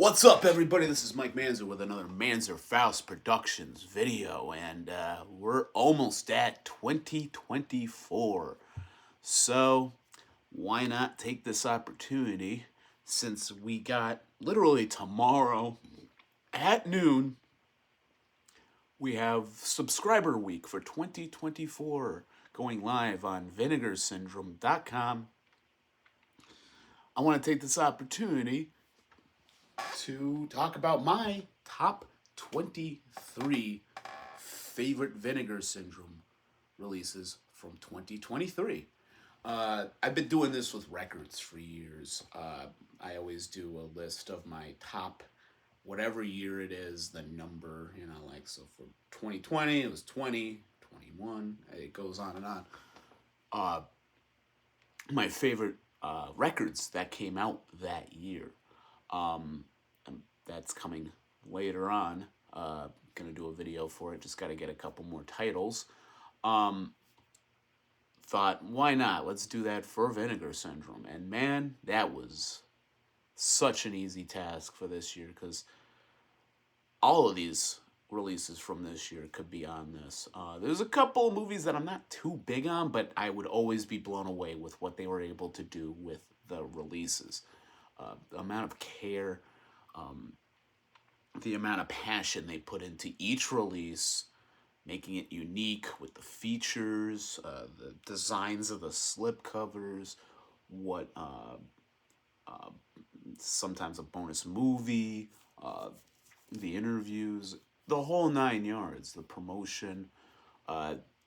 What's up, everybody? This is Mike Manzer with another Manzer Faust Productions video, and we're almost at 2024. So, why not take this opportunity, since we got literally tomorrow at noon, we have Subscriber Week for 2024 going live on vinegarsyndrome.com. I want to take this opportunity to talk about my top 23 favorite Vinegar Syndrome releases from 2023. I've been doing this with records for years. I always do a list of my top, whatever year it is, the number, like, so for 2020, it was 20, 21, it goes on and on. My favorite records that came out that year. That's coming later on. Gonna do a video for it. Just got to get a couple more titles. Thought, why not? Let's do that for Vinegar Syndrome. And man, that was such an easy task for this year, because all of these releases from this year could be on this. There's a couple of movies that I'm not too big on, but I would always be blown away with what they were able to do with the releases. The amount of care, the amount of passion they put into each release, making it unique with the features, the designs of the slipcovers, what sometimes a bonus movie, the interviews, the whole 9 yards, the promotion,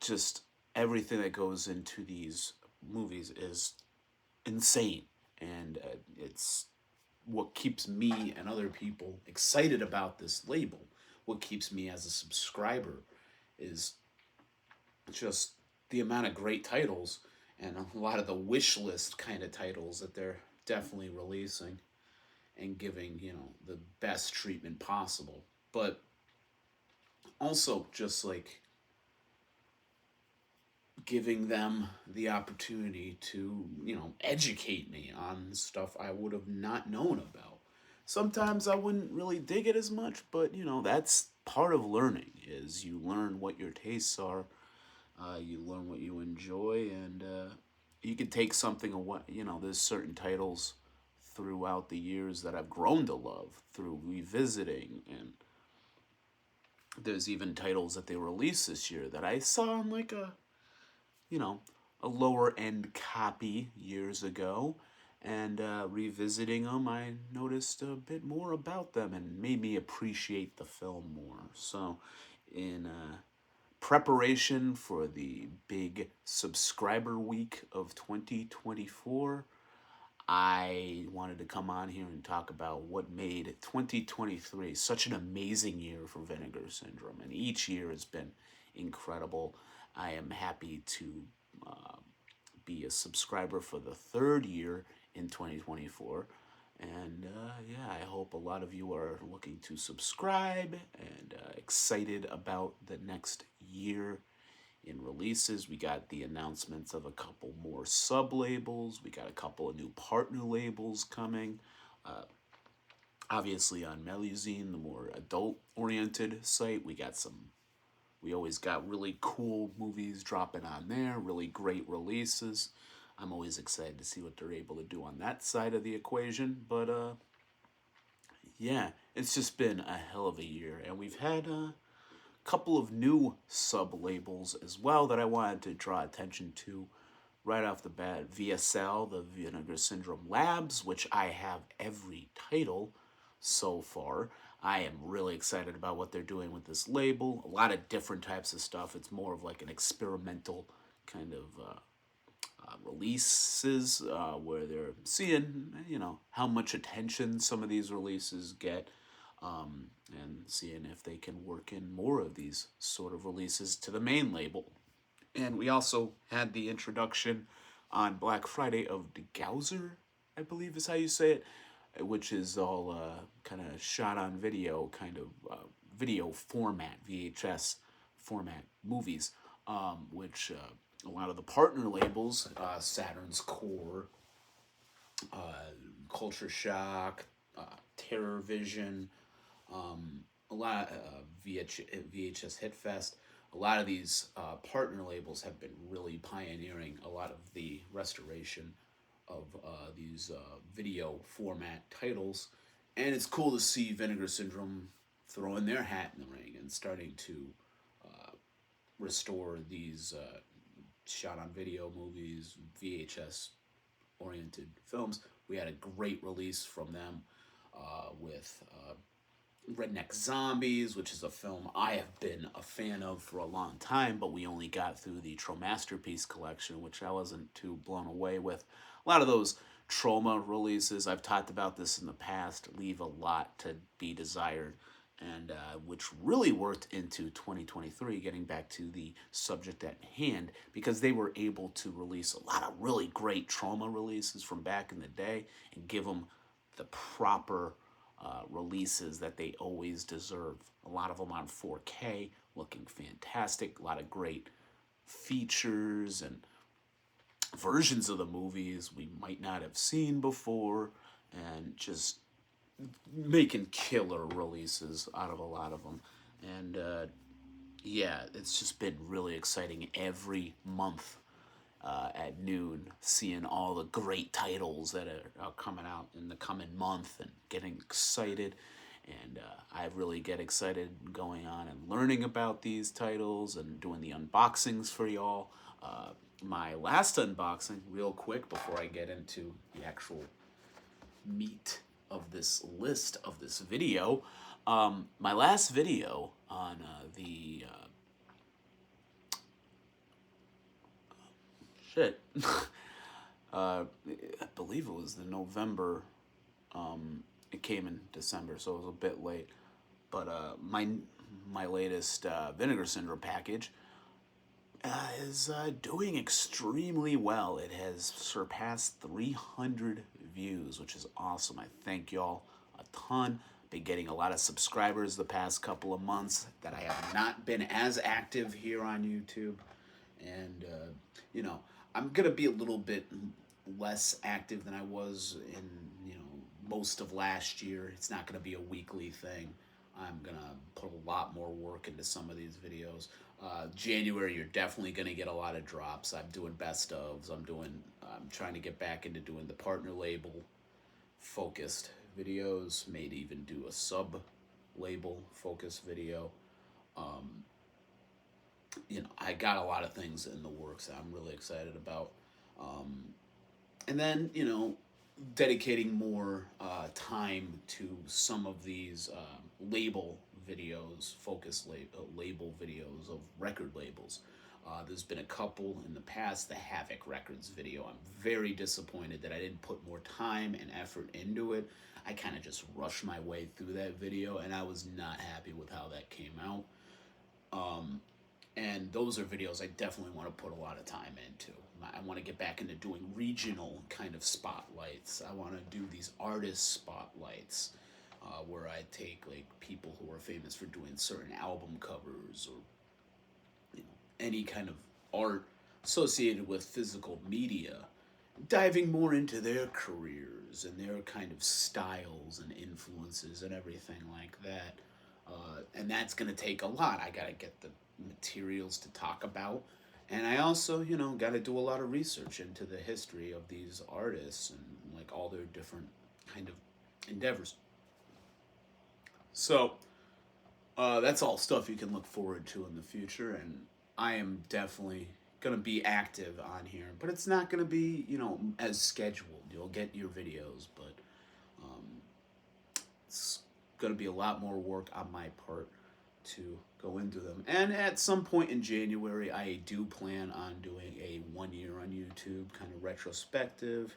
just everything that goes into these movies is insane. And it's what keeps me and other people excited about this label. What keeps me as a subscriber is just the amount of great titles and a lot of the wish list kind of titles that they're definitely releasing and giving, the best treatment possible. But also just like giving them the opportunity to, educate me on stuff I would have not known about. Sometimes I wouldn't really dig it as much, but, that's part of learning, is you learn what your tastes are, you learn what you enjoy, and you can take something away. There's certain titles throughout the years that I've grown to love through revisiting, and there's even titles that they released this year that I saw on like a lower end copy years ago, and revisiting them, I noticed a bit more about them and made me appreciate the film more. So, in preparation for the big subscriber week of 2024, I wanted to come on here and talk about what made 2023 such an amazing year for Vinegar Syndrome. And each year has been incredible. I am happy to be a subscriber for the third year in 2024. And I hope a lot of you are looking to subscribe and excited about the next year in releases. We got the announcements of a couple more sub-labels. We got a couple of new partner labels coming. Obviously on Melusine, the more adult-oriented site, we always got really cool movies dropping on there, really great releases. I'm always excited to see what they're able to do on that side of the equation. But, it's just been a hell of a year. And we've had a couple of new sub-labels as well that I wanted to draw attention to right off the bat. VSL, the Vinegar Syndrome Labs, which I have every title so far. I am really excited about what they're doing with this label. A lot of different types of stuff. It's more of like an experimental kind of releases where they're seeing, how much attention some of these releases get, and seeing if they can work in more of these sort of releases to the main label. And we also had the introduction on Black Friday of the Gowser, I believe is how you say it, which is all kind of shot on video, kind of video format, VHS format movies, which a lot of the partner labels, Saturn's Core, Culture Shock, Terror Vision, a lot VHS Hitfest. A lot of these partner labels have been really pioneering a lot of the restoration of these video format titles, and it's cool to see Vinegar Syndrome throwing their hat in the ring and starting to restore these shot on video movies, VHS oriented films. We had a great release from them with Redneck Zombies, which is a film I have been a fan of for a long time, but we only got through the Tromasterpiece collection, which I wasn't too blown away with. A lot of those Troma releases, I've talked about this in the past, leave a lot to be desired, and which really worked into 2023, getting back to the subject at hand, because they were able to release a lot of really great Troma releases from back in the day and give them the proper releases that they always deserve. A lot of them on 4K, looking fantastic. A lot of great features and versions of the movies we might not have seen before, and just making killer releases out of a lot of them. And yeah, it's just been really exciting every month at noon, seeing all the great titles that are coming out in the coming month and getting excited. And I really get excited going on and learning about these titles and doing the unboxings for y'all. My last unboxing, real quick, before I get into the actual meat of this list of this video, my last video on the shit. I believe it was the November. It came in December, so it was a bit late. But my latest Vinegar Syndrome package is doing extremely well. It has surpassed 300 views, which is awesome. I thank y'all a ton. Been getting a lot of subscribers the past couple of months that I have not been as active here on YouTube. And, you know, I'm going to be a little bit less active than I was in, most of last year. It's not going to be a weekly thing. I'm going to put a lot more work into some of these videos. January, you're definitely going to get a lot of drops. I'm doing best ofs. I'm trying to get back into doing the partner label focused videos. Maybe even do a sub label focused video. I got a lot of things in the works that I'm really excited about. And then, dedicating more time to some of these label videos, label videos of record labels. There's been a couple in the past. The Havoc Records video, I'm very disappointed that I didn't put more time and effort into it. I kind of just rushed my way through that video, and I was not happy with how that came out. And those are videos I definitely want to put a lot of time into. I want to get back into doing regional kind of spotlights. I want to do these artist spotlights where I take like people who are famous for doing certain album covers or any kind of art associated with physical media, diving more into their careers and their kind of styles and influences and everything like that. And that's going to take a lot. I got to get the materials to talk about. And I also, got to do a lot of research into the history of these artists and like all their different kind of endeavors. So that's all stuff you can look forward to in the future. And I am definitely going to be active on here, but it's not going to be, as scheduled. You'll get your videos, but it's going to be a lot more work on my part to go into them. And at some point in January, I do plan on doing a 1 year on YouTube kind of retrospective,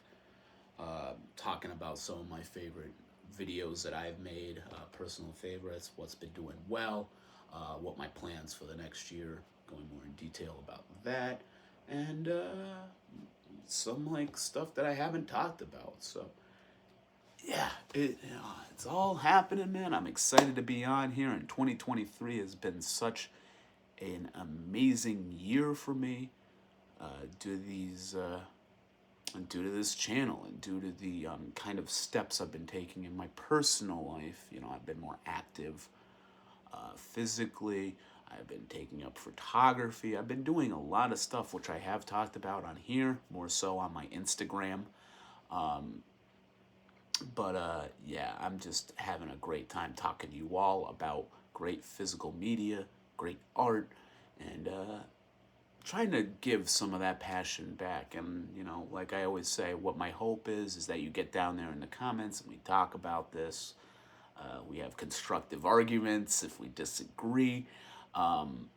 talking about some of my favorite videos that I've made, personal favorites, what's been doing well, what my plans for the next year, going more in detail about that, and some like stuff that I haven't talked about. So yeah, it's all happening, man. I'm excited to be on here, and 2023 has been such an amazing year for me. Do these and due to this channel and due to the kind of steps I've been taking in my personal life, you know, I've been more active physically. I've been taking up photography. I've been doing a lot of stuff which I have talked about on here, more so on my Instagram. But yeah, I'm just having a great time talking to you all about great physical media, great art, and trying to give some of that passion back. And, you know, like I always say, what my hope is that you get down there in the comments and we talk about this. We have constructive arguments if we disagree. And,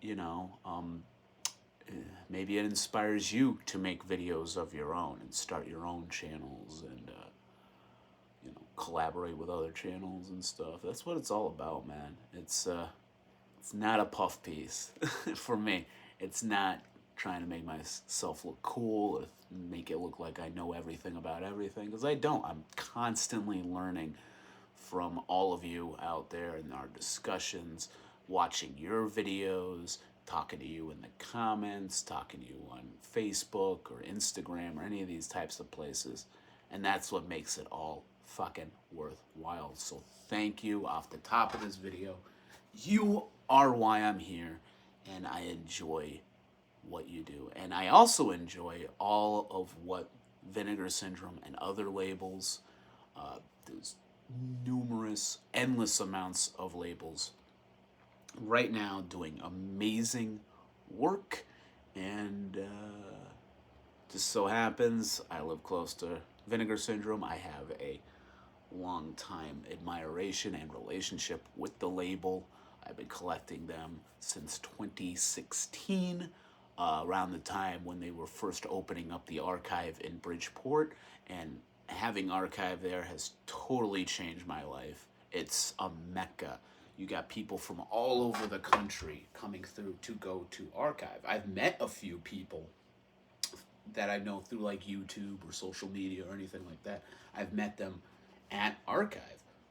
you know, maybe it inspires you to make videos of your own and start your own channels and, you know, collaborate with other channels and stuff. That's what it's all about, man. It's not a puff piece for me. It's not trying to make myself look cool or make it look like I know everything about everything, because I don't. I'm constantly learning from all of you out there in our discussions, watching your videos, talking to you in the comments, talking to you on Facebook or Instagram or any of these types of places. And that's what makes it all fucking worthwhile. So thank you off the top of this video. You are why I'm here, and I enjoy what you do. And I also enjoy all of what Vinegar Syndrome and other labels, there's numerous, endless amounts of labels right now doing amazing work. And just so happens I live close to Vinegar Syndrome. I have a long time admiration and relationship with the label. I've been collecting them since 2016, around the time when they were first opening up the archive in Bridgeport. And having archive there has totally changed my life. It's a mecca. You got people from all over the country coming through to go to archive. I've met a few people that I know through like YouTube or social media or anything like that. I've met them at archive,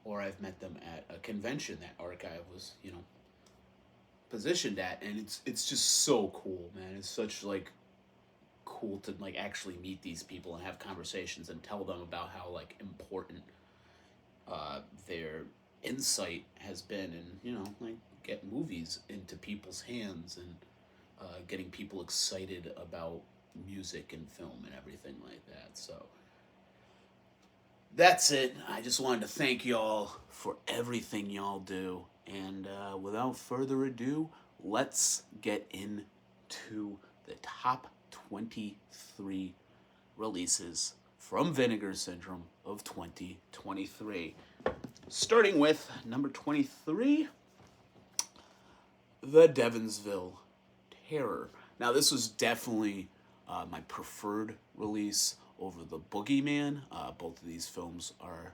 or I've met them at a convention that archive was, you know, positioned at, and it's just so cool, man. It's such like cool to like actually meet these people and have conversations and tell them about how like important their insight has been, and, you know, like get movies into people's hands and getting people excited about music and film and everything like that. So that's it. I just wanted to thank y'all for everything y'all do. And without further ado, let's get into the top 23 releases from Vinegar Syndrome of 2023. Starting with number 23, the Devonsville Terror. Now, this was definitely my preferred release over the Boogeyman. Both of these films are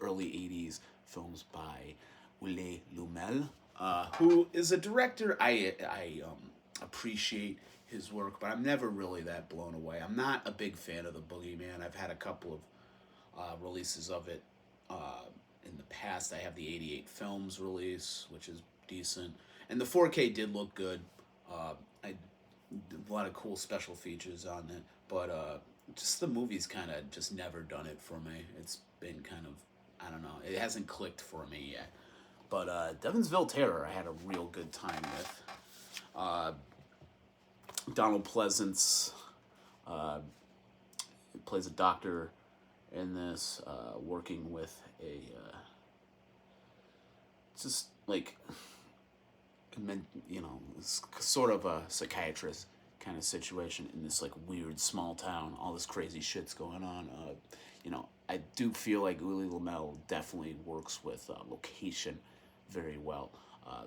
early 80s films by Uwe Lumel, who is a director I appreciate his work, but I'm never really that blown away. I'm not a big fan of the Boogeyman. I've had a couple of releases of it in the past. I have the 88 Films release, which is decent, and the 4K did look good. I did a lot of cool special features on it, but just the movie's kind of just never done it for me. It's been kind of, I don't know, it hasn't clicked for me yet. But Devonsville Terror, I had a real good time with. Donald Pleasance plays a doctor in this, working with a just like, you know, sort of a psychiatrist kind of situation in this like weird small town. All this crazy shit's going on. You know, I do feel like Uwe Lumel definitely works with location very well.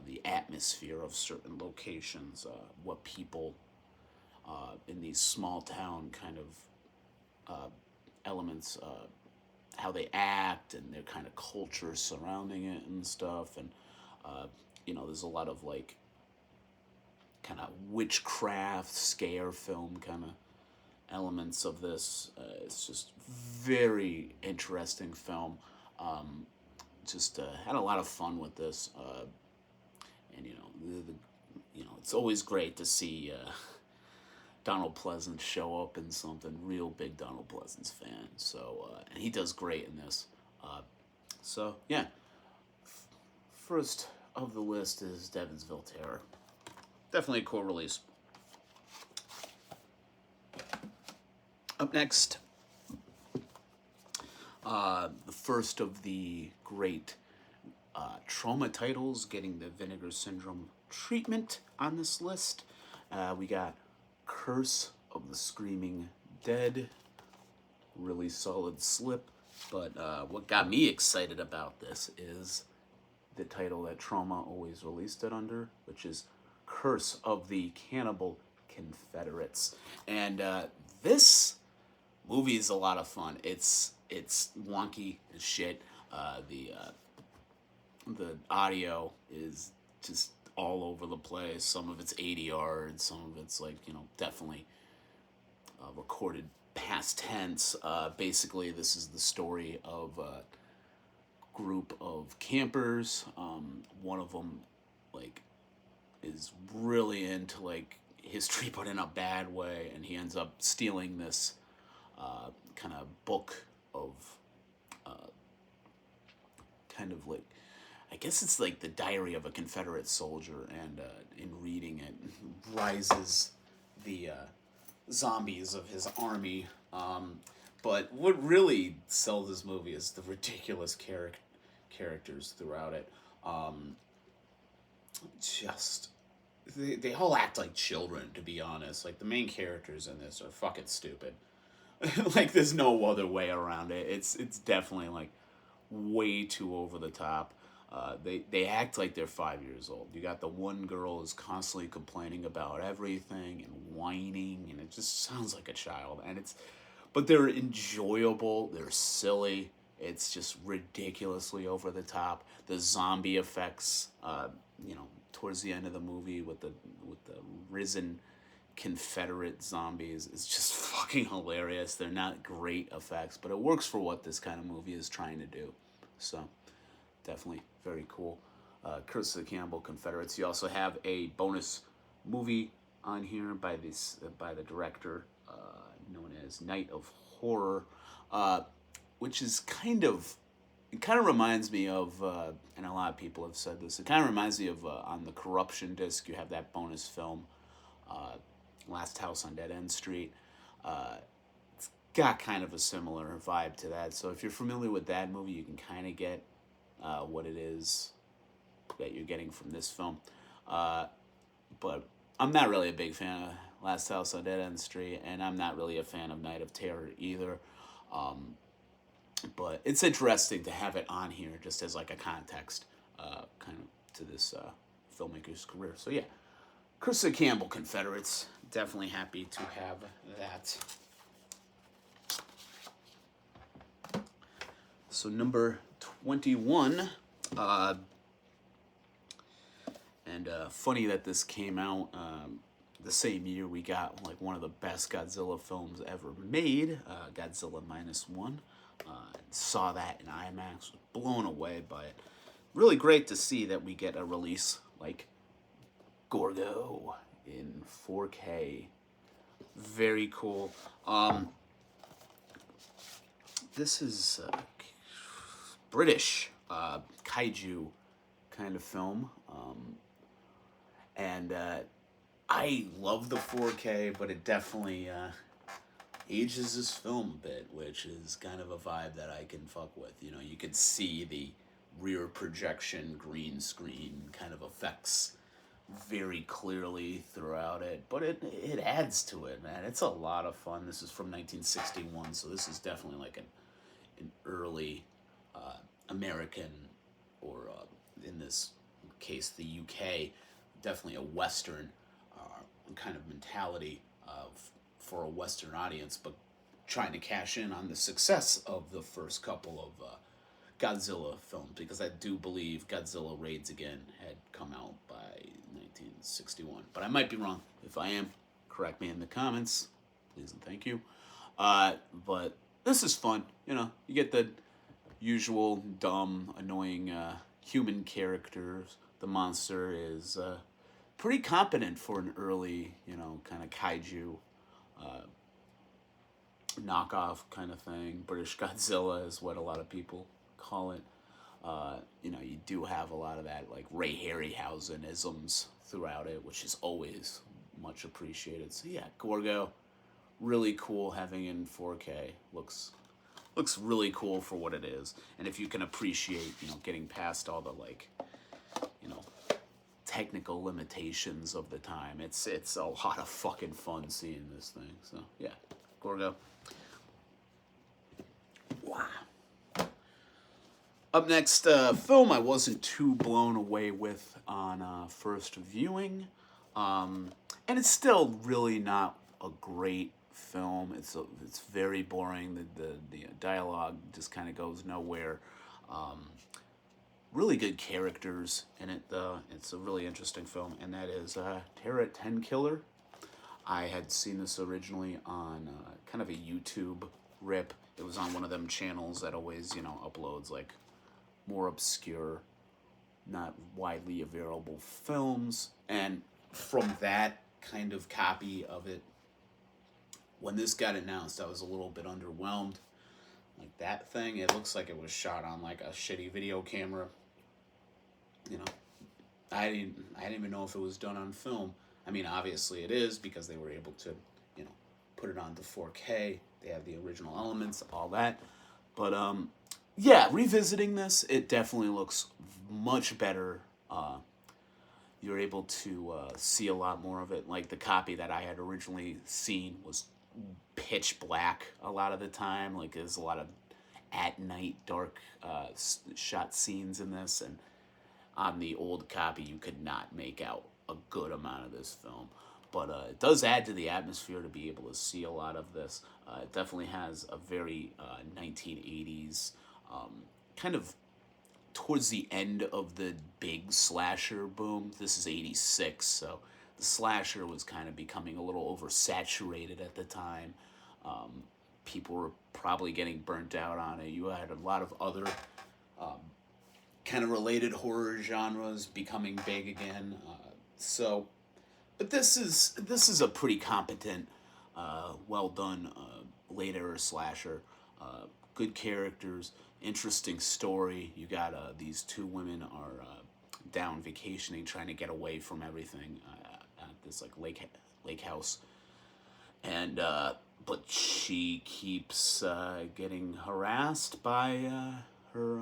The atmosphere of certain locations, what people in these small town kind of elements, how they act and their kind of culture surrounding it and stuff. And, you know, there's a lot of like kind of witchcraft, scare film kind of elements of this. It's just very interesting film. Just had a lot of fun with this. And, you know, you know, it's always great to see Donald Pleasance show up in something. Real big Donald Pleasance fan. So, and he does great in this. So, yeah. First of the list is Devonsville Terror. Definitely a cool release. Up next, the first of the great Troma titles getting the Vinegar Syndrome treatment on this list. We got Curse of the Screaming Dead. Really solid slip. But what got me excited about this is the title that Troma always released it under, which is Curse of the Cannibal Confederates. And this movie is a lot of fun. It's wonky as shit. The audio is just all over the place. Some of it's 80 yards. Some of it's like, definitely recorded past tense. Basically, this is the story of a group of campers. One of them, like, is really into, like, history, but in a bad way, and he ends up stealing this kind of book of kind of like, I guess it's like the diary of a Confederate soldier, and in reading it, rises the zombies of his army. But what really sells this movie is the ridiculous characters throughout it. Just they all act like children, to be honest. Like, the main characters in this are fucking stupid. Like, there's no other way around it. It's definitely, like, way too over the top. They act like they're 5 years old. You got the one girl who's constantly complaining about everything and whining, and it just sounds like a child. But they're enjoyable. They're silly. It's just ridiculously over the top. The zombie effects, towards the end of the movie with the risen Confederate zombies is just fucking hilarious. They're not great effects, but it works for what this kind of movie is trying to do. So, definitely very cool. Curse of the Cannibal Confederates. You also have a bonus movie on here by the director known as Night of Horror, which is it kind of reminds me of, and a lot of people have said this, it kind of reminds me of on the Corruption disc, you have that bonus film, Last House on Dead End Street. It's got kind of a similar vibe to that. So if you're familiar with that movie, you can kind of get what it is that you're getting from this film. But I'm not really a big fan of Last House on Dead End Street, and I'm not really a fan of Night of Terror either. But it's interesting to have it on here just as like a context kind of to this filmmaker's career. So yeah, Curse of the Cannibal Confederates. Definitely happy to have that. So number 21, and funny that this came out the same year we got like one of the best Godzilla films ever made, Godzilla -1. Saw that in IMAX, was blown away by it. Really great to see that we get a release like Gorgo in 4K. Very cool. This is British kaiju kind of film, and I love the 4K, but it definitely ages this film a bit, which is kind of a vibe that I can fuck with. You could see the rear projection, green screen kind of effects very clearly throughout it, but it adds to it, man. It's a lot of fun. This is from 1961, so this is definitely like an early American, or in this case the UK, definitely a Western kind of mentality for a Western audience, but trying to cash in on the success of the first couple of Godzilla films, because I do believe Godzilla Raids Again had come out by 1961, but I might be wrong. If I am, correct me in the comments, please and thank you. But this is fun. You get the usual dumb, annoying human characters. The monster is pretty competent for an early, kind of kaiju knockoff kind of thing. British Godzilla is what a lot of people call it. You do have a lot of that, like Ray Harryhausen isms throughout it, which is always much appreciated. So yeah, Gorgo, really cool having it in 4K. Looks really cool for what it is. And if you can appreciate, getting past all the technical limitations of the time, it's a lot of fucking fun seeing this thing. So yeah, Gorgo. Wow. Up next, film I wasn't too blown away with on first viewing, and it's still really not a great film. It's very boring. The dialogue just kind of goes nowhere. Really good characters in it though. It's a really interesting film, and that is Tenkiller. I had seen this originally on kind of a YouTube rip. It was on one of them channels that always uploads like more obscure, not widely available films. And from that kind of copy of it, when this got announced, I was a little bit underwhelmed. Like, that thing, it looks like it was shot on like a shitty video camera. I didn't even know if it was done on film. I mean, obviously it is, because they were able to, put it onto 4K. They have the original elements, all that. But yeah, revisiting this, it definitely looks much better. You're able to see a lot more of it. Like, the copy that I had originally seen was pitch black a lot of the time. Like, there's a lot of at night dark shot scenes in this, and on the old copy you could not make out a good amount of this film. But it does add to the atmosphere to be able to see a lot of this. It definitely has a very 1980s, kind of towards the end of the big slasher boom. This is 86, so the slasher was kind of becoming a little oversaturated at the time. People were probably getting burnt out on it. You had a lot of other kind of related horror genres becoming big again. But this is a pretty competent, well done late era slasher. Good characters, interesting story. You got these two women are down vacationing, trying to get away from everything at this like lake house, and but she keeps getting harassed by her.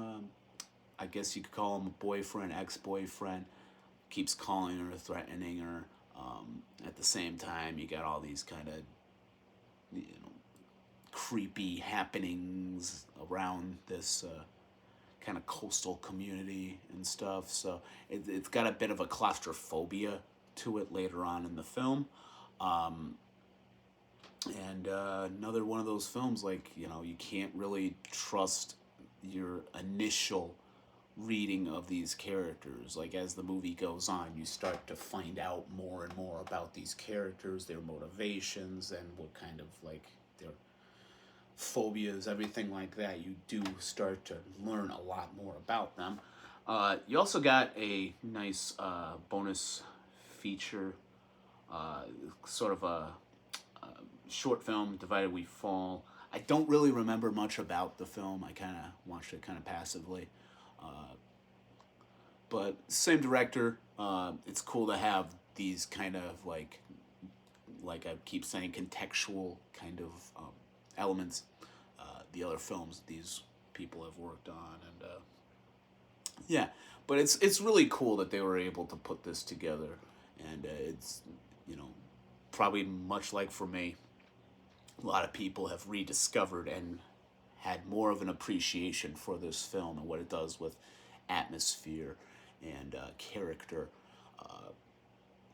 I guess you could call him a boyfriend, ex-boyfriend. Keeps calling her, threatening her. At the same time, you got all these kind of, creepy happenings around this kind of coastal community and stuff. So it's got a bit of a claustrophobia to it later on in the film. And another one of those films, like, you can't really trust your initial reading of these characters. Like, as the movie goes on, you start to find out more and more about these characters, their motivations, and what kind of, like, their phobias, everything like that. You do start to learn a lot more about them. You also got a nice bonus feature, sort of a short film, Divided We Fall. I don't really remember much about the film. I kind of watched it kind of passively. But same director. It's cool to have these kind of like I keep saying, contextual kind of elements. The other films these people have worked on, and yeah, but it's really cool that they were able to put this together, and it's probably much like for me, a lot of people have rediscovered and had more of an appreciation for this film and what it does with atmosphere and character.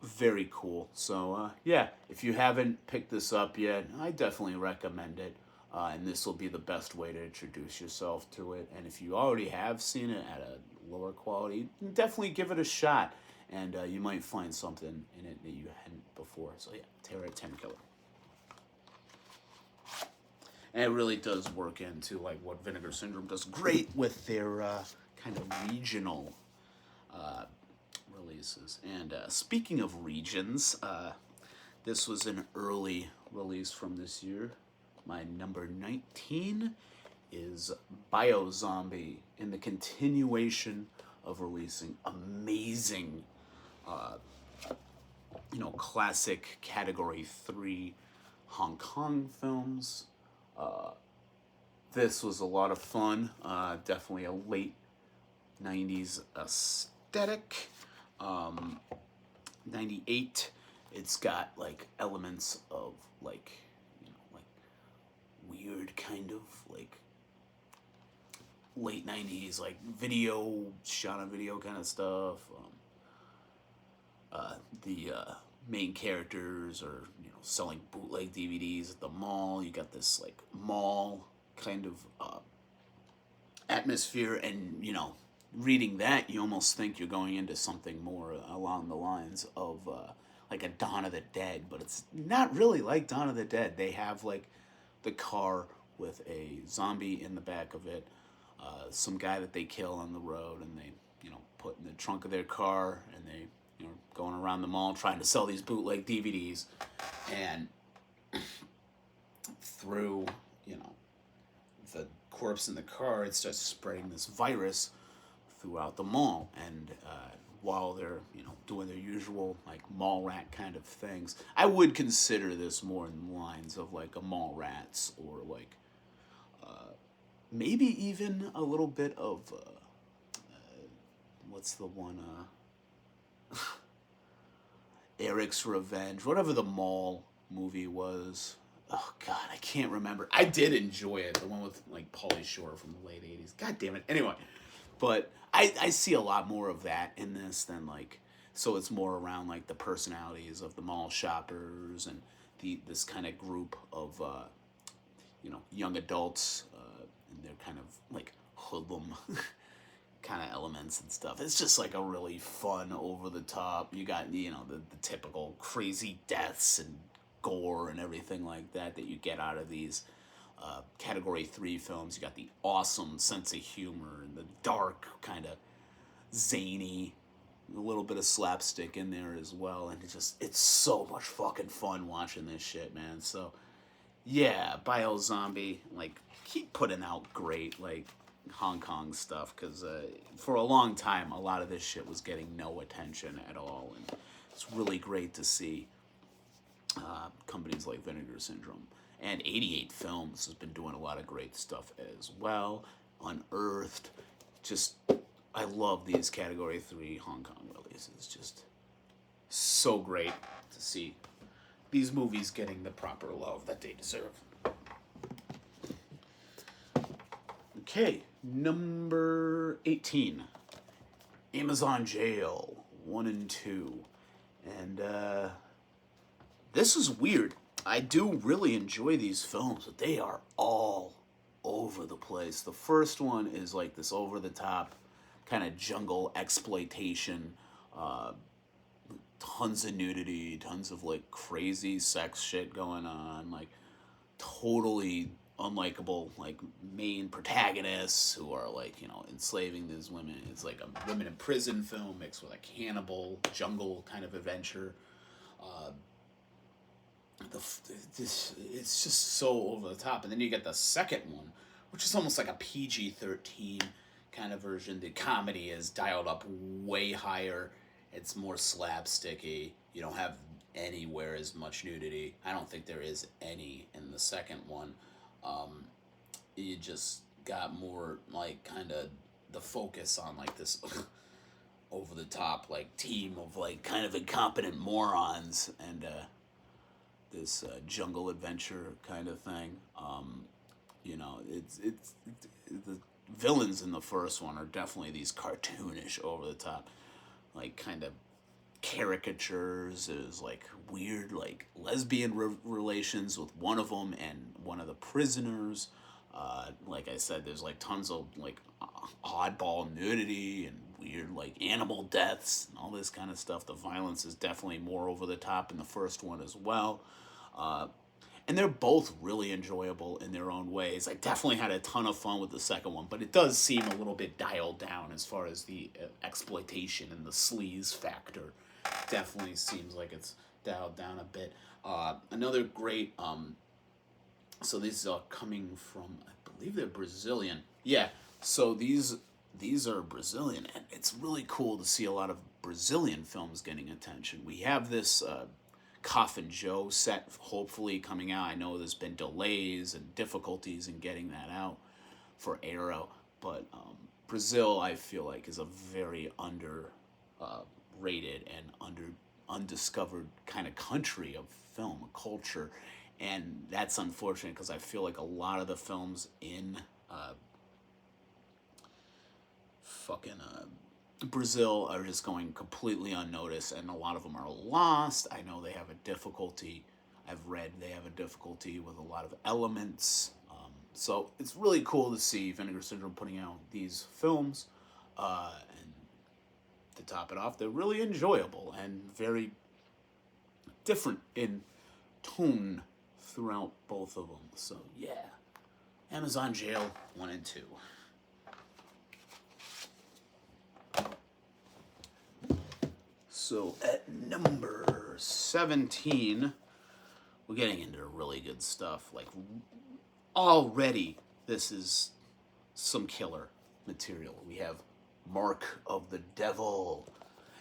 Very cool. So yeah, if you haven't picked this up yet, I definitely recommend it. And this will be the best way to introduce yourself to it. And if you already have seen it at a lower quality, definitely give it a shot. And you might find something in it that you hadn't before. So yeah, Tenkiller. And it really does work into like what Vinegar Syndrome does great with their kind of regional releases. And speaking of regions, This was an early release from this year. My number 19 is Biozombie, in the continuation of releasing amazing, classic Category 3 Hong Kong films. This was a lot of fun. Definitely a late 90s aesthetic. 98. It's got like elements of like weird kind of like late 90s like video, shot on video kind of stuff. The main characters are selling bootleg DVDs at the mall. You got this like mall kind of atmosphere, and reading that, you almost think you're going into something more along the lines of like a Dawn of the Dead, but it's not really like Dawn of the Dead. They have like the car with a zombie in the back of it, some guy that they kill on the road, and they put in the trunk of their car, and they going around the mall trying to sell these bootleg DVDs, and through the corpse in the car, it starts spreading this virus throughout the mall. And while they're doing their usual like mall rat kind of things, I would consider this more in the lines of like a mall rats, or like maybe even a little bit of what's the one Eric's Revenge, whatever the mall movie was. Oh God, I can't remember. I did enjoy it, the one with like Pauly Shore from the late 80s. God damn it. Anyway, but I see a lot more of that in this than like, so it's more around like the personalities of the mall shoppers and this kind of group of young adults, and their kind of like hoodlum kind of elements and stuff. It's just like a really fun, over the top. You got the typical crazy deaths and gore and everything like that you get out of these Category 3 films. You got the awesome sense of humor and the dark kind of zany, a little bit of slapstick in there as well, and it's so much fucking fun watching this shit, man. So yeah, Biozombie, like, keep putting out great like Hong Kong stuff, because for a long time a lot of this shit was getting no attention at all, and it's really great to see companies like Vinegar Syndrome and 88 Films has been doing a lot of great stuff as well. Unearthed, just I love these Category 3 Hong Kong releases. Just so great to see these movies getting the proper love that they deserve. Okay, number 18, Amazon Jail 1 and 2. And this is weird. I do really enjoy these films, but they are all over the place. The first one is like this over-the-top kind of jungle exploitation, tons of nudity, tons of like crazy sex shit going on, like totally unlikable like main protagonists who are like enslaving these women. It's like a women in prison film mixed with a cannibal jungle kind of adventure. It's just so over the top. And then you get the second one, which is almost like a PG-13 kind of version. The comedy is dialed up way higher. It's more slapsticky. You don't have anywhere as much nudity. I don't think there is any in the second one. You just got more like kind of the focus on like this over the top like team of like kind of incompetent morons, and this jungle adventure kind of thing. It's the villains in the first one are definitely these cartoonish, over the top, like kind of caricatures. There's like weird like lesbian relations with one of them and one of the prisoners. Like I said, there's like tons of like oddball nudity and weird like animal deaths and all this kind of stuff. The violence is definitely more over the top in the first one as well. And they're both really enjoyable in their own ways. I definitely had a ton of fun with the second one, but it does seem a little bit dialed down as far as the exploitation and the sleaze factor. Definitely seems like it's dialed down a bit. Another great, so these are coming from, I believe they're Brazilian. Yeah, so these are Brazilian, and it's really cool to see a lot of Brazilian films getting attention. We have this Coffin Joe set, hopefully coming out. I know there's been delays and difficulties in getting that out for Arrow, but Brazil, I feel like, is a very rated and undiscovered kind of country of film culture, and that's unfortunate because I feel like a lot of the films in fucking Brazil are just going completely unnoticed, and a lot of them are lost. I know they have a difficulty. I've read they have a difficulty with a lot of elements. So it's really cool to see Vinegar Syndrome putting out these films, and to top it off, they're really enjoyable and very different in tone throughout both of them. So yeah, Amazon Jail 1 and 2. So at number 17, we're getting into really good stuff. Like, already, this is some killer material. We have Mark of the Devil.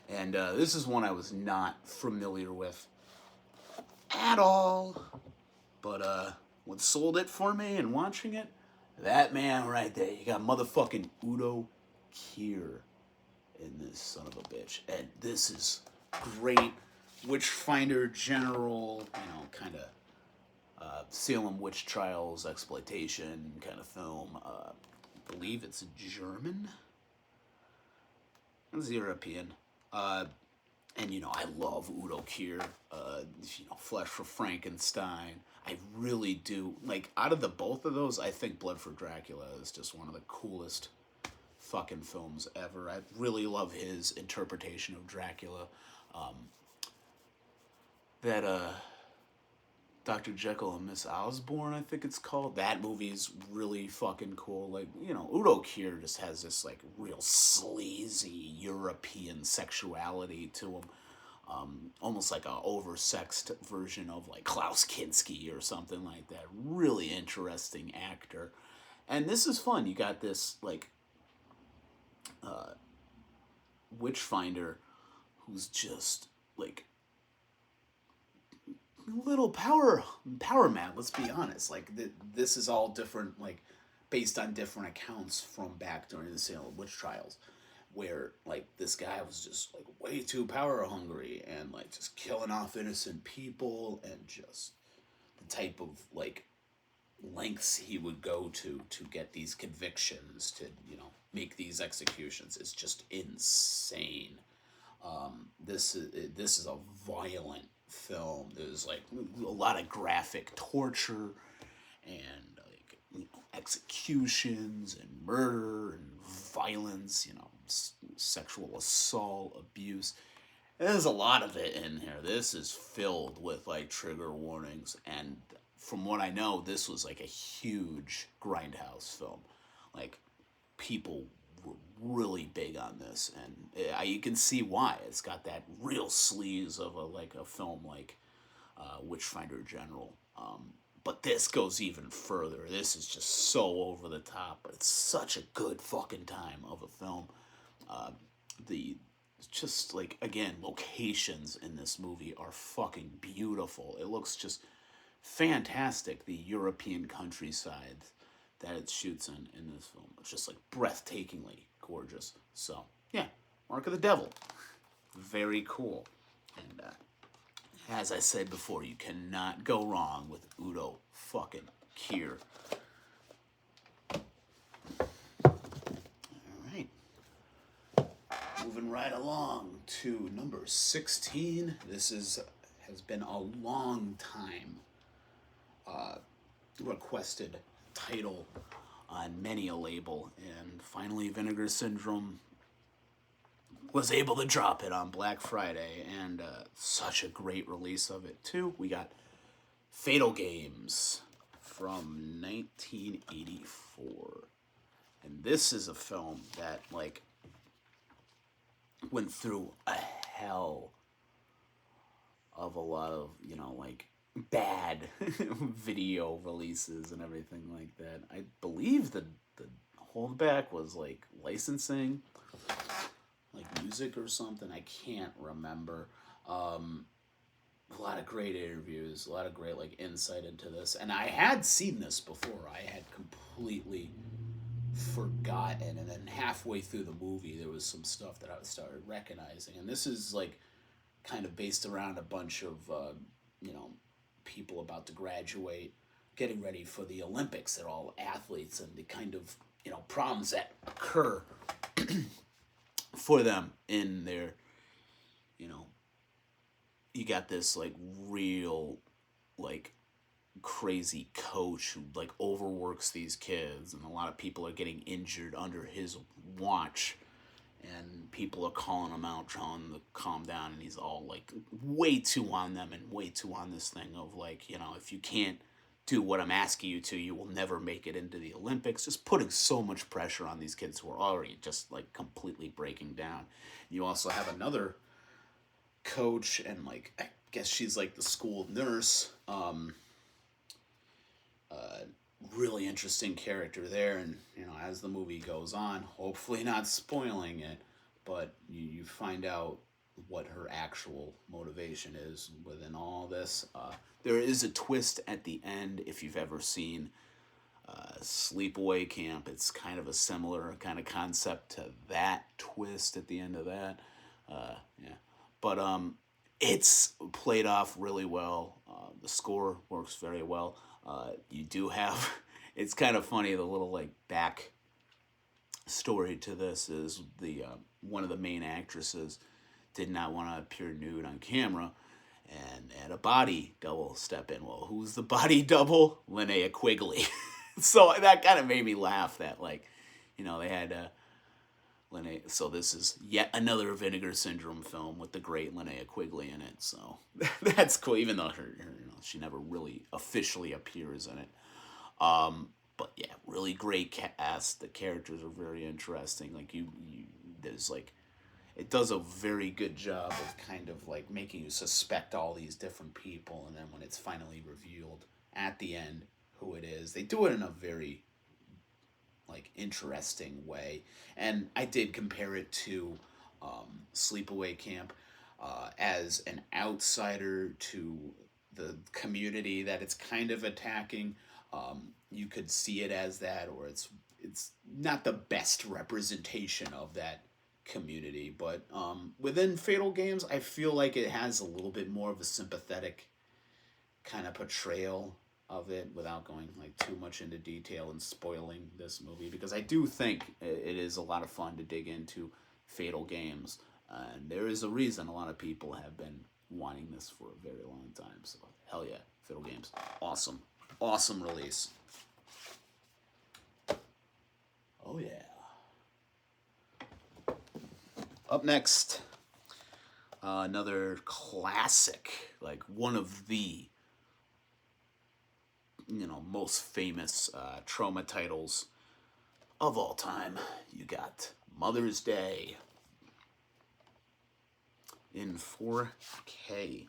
And this is one I was not familiar with at all. But what sold it for me and watching it, that man right there. You got motherfucking Udo Kier in this son of a bitch. And this is great Witchfinder General, kind of Salem witch trials, exploitation kind of film. I believe it's German. It's European. And, I love Udo Kier. Flesh for Frankenstein. I really do. Like, out of the both of those, I think Blood for Dracula is just one of the coolest fucking films ever. I really love his interpretation of Dracula. That Dr. Jekyll and Miss Osborne, I think it's called. That movie's really fucking cool. Like, Udo Kier just has this like real sleazy European sexuality to him. Almost like a oversexed version of like Klaus Kinski or something like that. Really interesting actor. And this is fun. You got this like Witchfinder who's just like little power mad. Let's be honest. Like this is all different, like based on different accounts from back during the Salem witch trials, where like this guy was just like way too power hungry and like just killing off innocent people, and just the type of like lengths he would go to get these convictions, to make these executions is just insane. This is a violent film. There's like a lot of graphic torture and like executions and murder and violence, sexual assault, abuse. And there's a lot of it in here. This is filled with like trigger warnings, and from what I know, this was like a huge grindhouse film. Like, people were really big on this, and you can see why. It's got that real sleaze of a film like Witchfinder General. But this goes even further. This is just so over the top, but it's such a good fucking time of a film. Just like, again, locations in this movie are fucking beautiful. It looks just fantastic. The European countryside that it shoots in this film, it's just like breathtakingly gorgeous. So yeah, Mark of the Devil, very cool. And as I said before, you cannot go wrong with Udo fucking Kier. Alright, moving right along to number 16. This has been a long time requested title on many a label, and finally Vinegar Syndrome was able to drop it on Black Friday, and such a great release of it too. We got Fatal Games from 1984, and this is a film that like went through a hell of a lot of, you know, like bad video releases and everything like that. I believe the holdback was like licensing, like music or something. I can't remember. A lot of great interviews, a lot of great like insight into this, and I had seen this before. I had completely forgotten, and then halfway through the movie, there was some stuff that I started recognizing, and this is like kind of based around a bunch of you know, people about to graduate, getting ready for the Olympics. They're all athletes, and the kind of, you know, problems that occur for them in their, you know, you got this like real like crazy coach who like overworks these kids, and a lot of people are getting injured under his watch, and people are calling him out, trying to calm down, and he's all like way too on them and way too on this thing of like, you know, if you can't do what I'm asking you to, you will never make it into the Olympics. Just putting so much pressure on these kids who are already just like completely breaking down. You also have another coach, and like I guess she's like the school nurse. Really interesting character there, and you know, as the movie goes on, hopefully not spoiling it, but you find out what her actual motivation is within all this. There is a twist at the end. If you've ever seen Sleepaway Camp, it's kind of a similar kind of concept to that twist at the end of that. Yeah, but it's played off really well. The score works very well. You do have, it's kind of funny, the little like back story to this is the one of the main actresses did not want to appear nude on camera, and had a body double step in. Well, who's the body double? Linnea Quigley. So that kind of made me laugh that, like, you know, they had Linnea. So this is yet another Vinegar Syndrome film with the great Linnea Quigley in it. So that's cool, even though her you know, she never really officially appears in it. But yeah, really great cast. The characters are very interesting. Like you there's like, it does a very good job of kind of like making you suspect all these different people, and then when it's finally revealed at the end who it is, they do it in a very like interesting way. And I did compare it to Sleepaway Camp as an outsider to the community that it's kind of attacking. You could see it as that, or it's not the best representation of that community. But within Fatal Games, I feel like it has a little bit more of a sympathetic kind of portrayal of it, without going like too much into detail and spoiling this movie, because I do think it is a lot of fun to dig into Fatal Games, and there is a reason a lot of people have been wanting this for a very long time. So hell yeah, Fatal Games, awesome release. Oh yeah. Up next, another classic, like one of the, you know, most famous Troma titles of all time. You got Mother's Day in 4K.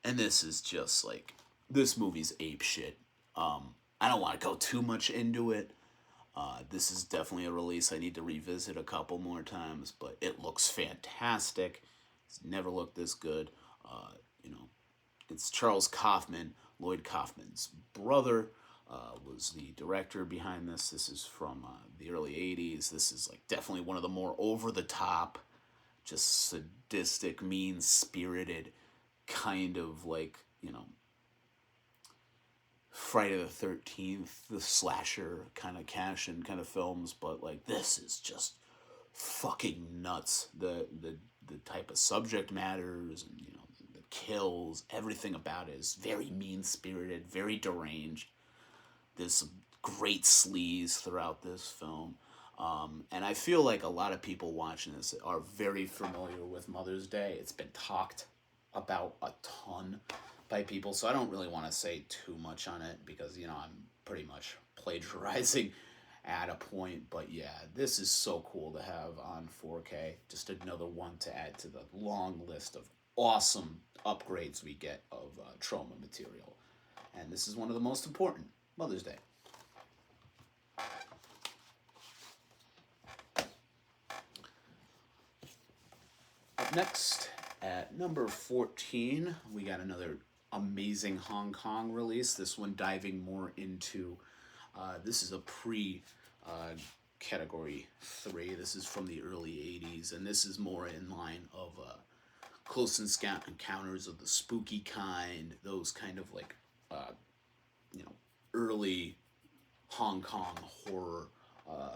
And this is just like, this movie's ape shit. I don't want to go too much into it. This is definitely a release I need to revisit a couple more times, but it looks fantastic. It's never looked this good. You know, it's Charles Kaufman, Lloyd Kaufman's brother, was the director behind this. This is from the early 80s. This is like definitely one of the more over-the-top, just sadistic, mean-spirited kind of like, you know, Friday the 13th, the slasher kind of cash-in kind of films, but like this is just fucking nuts. The type of subject matters, and you know, the kills, everything about it is very mean-spirited, very deranged. There's some great sleaze throughout this film. And I feel like a lot of people watching this are very familiar with Mother's Day. It's been talked about a ton by people, so I don't really want to say too much on it, because, you know, I'm pretty much plagiarizing at a point. But yeah, this is so cool to have on 4K. Just another one to add to the long list of awesome upgrades we get of Troma material. And this is one of the most important, Mother's Day. Up next, at number 14, we got another amazing Hong Kong release. This one diving more into, this is a category 3. This is from the early 80s, and this is more in line of close encounters of the spooky kind, those kind of like, early Hong Kong horror,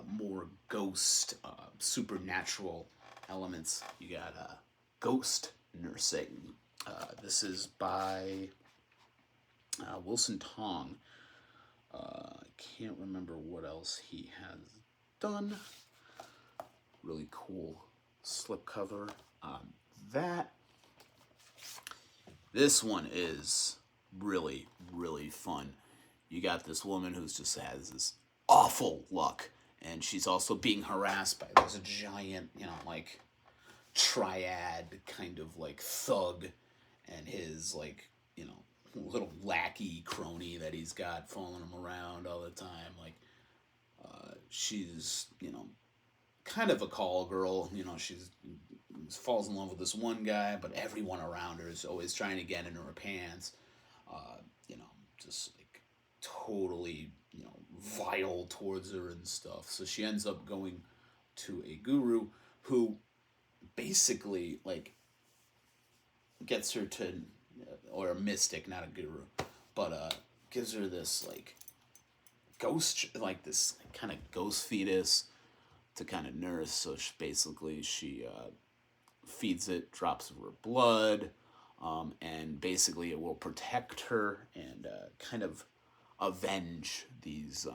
more ghost, supernatural elements. You got Ghost Nursing. This is by Wilson Tong. I can't remember what else he has done. Really cool slipcover. This one is really, really fun. You got this woman who's just has this awful luck, and she's also being harassed by this giant, like triad kind of like thug and his like, little lackey crony that he's got following him around all the time. Like, she's, kind of a call girl, she's falls in love with this one guy, but everyone around her is always trying to get into her pants, just like totally, vile towards her and stuff. So she ends up going to a guru who basically like gets her to, or a mystic, not a guru, but gives her this like ghost, like this kind of ghost fetus to kind of nurse. So she feeds it drops of her blood, and basically it will protect her and kind of avenge these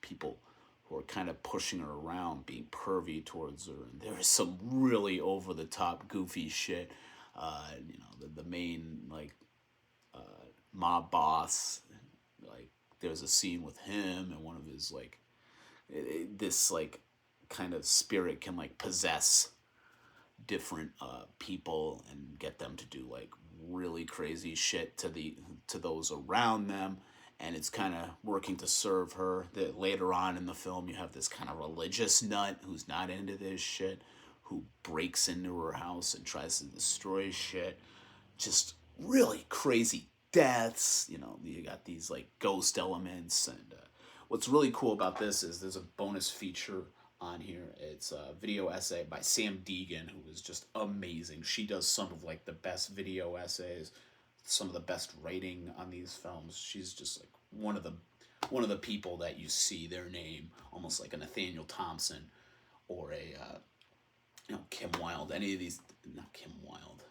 people who are kind of pushing her around, being pervy towards her. And there's some really over the top goofy shit. The main like mob boss, like there's a scene with him and one of his like this like kind of spirit can like possess different people and get them to do like really crazy shit to those around them. And it's kind of working to serve her. That later on in the film, you have this kind of religious nut who's not into this shit, who breaks into her house and tries to destroy shit. Just really crazy deaths. You got these like ghost elements. And what's really cool about this is there's a bonus feature on here. It's a video essay by Sam Deegan, who is just amazing. She does some of like the best video essays, some of the best writing on these films. She's just like one of the people that you see their name, almost like a Nathaniel Thompson or a Kim Wilde. Any of these, not Kim Wilde.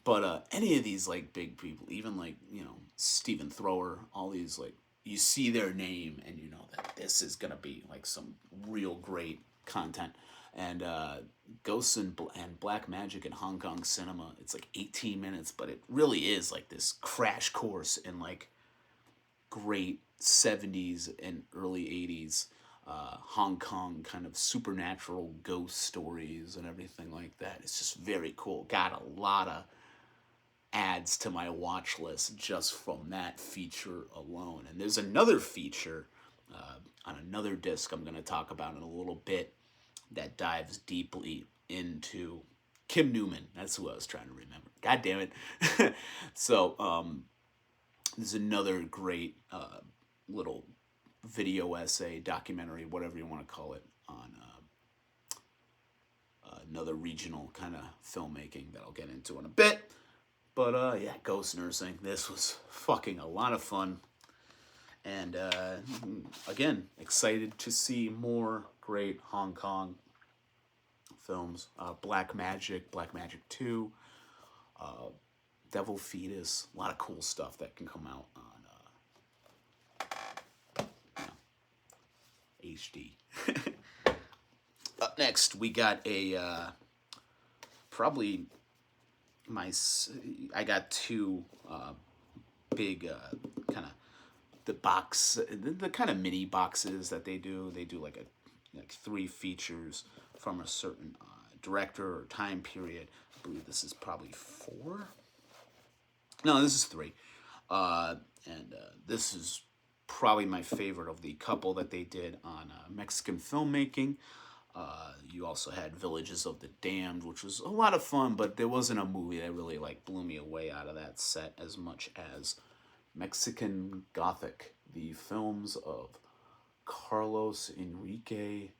But any of these like big people, even like Stephen Thrower, all these like you see their name and you know that this is gonna be like some real great content. And Ghosts and Black Magic in Hong Kong cinema. It's like 18 minutes, but it really is like this crash course in like great 70s and early 80s Hong Kong kind of supernatural ghost stories and everything like that. It's just very cool. Got a lot of adds to my watch list just from that feature alone. And there's another feature on another disc I'm going to talk about in a little bit that dives deeply into Kim Newman. That's who I was trying to remember. God damn it. So there's another great little video essay, documentary, whatever you want to call it, on another regional kind of filmmaking that I'll get into in a bit. But yeah, Ghost Nursing. This was fucking a lot of fun. And again, excited to see more great Hong Kong films. Black Magic 2, Devil Fetus. A lot of cool stuff that can come out on HD. Up next, we got a probably I got two big kind of box, the kind of mini boxes that they do. They do like 3 features from a certain director or time period. I believe this is probably 4. No, this is 3. And this is probably my favorite of the couple that they did on Mexican filmmaking. You also had Villages of the Damned, which was a lot of fun, but there wasn't a movie that really like blew me away out of that set as much as Mexican Gothic, the films of Carlos Enrique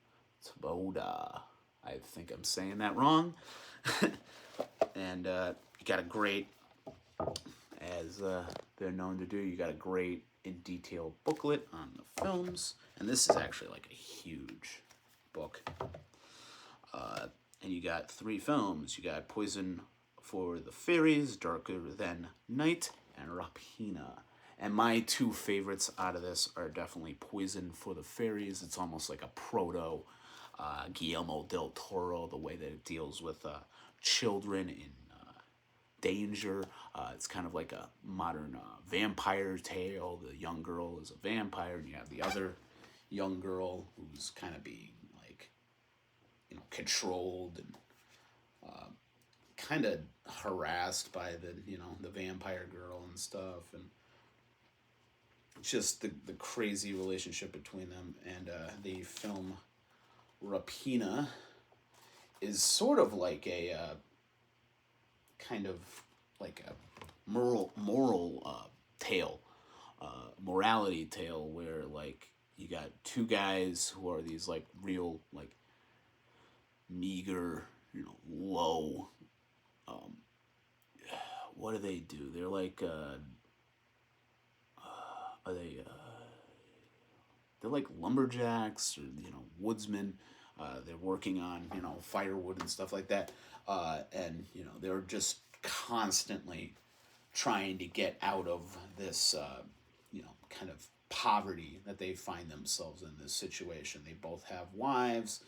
Taboada. I think I'm saying that wrong. And you got a great, as they're known to do, you got a great in detail booklet on the films. And this is actually like a huge book. And you got 3 films. You got Poison for the Fairies, Darker Than Night, and Rapina. And my 2 favorites out of this are definitely Poison for the Fairies. It's almost like a proto Guillermo del Toro, the way that it deals with children in danger. It's kind of like a modern vampire tale. The young girl is a vampire, and you have the other young girl who's kind of being like, controlled and kind of harassed by the vampire girl and stuff, and just the crazy relationship between them. And the film Rapina is sort of like a kind of like a moral tale, morality tale, where like you got 2 guys who are these like real like meager, low. What do they do? They're like are they they're like lumberjacks or woodsmen. They're working on firewood and stuff like that, and they're just constantly trying to get out of this kind of poverty that they find themselves in this situation. They both have wives.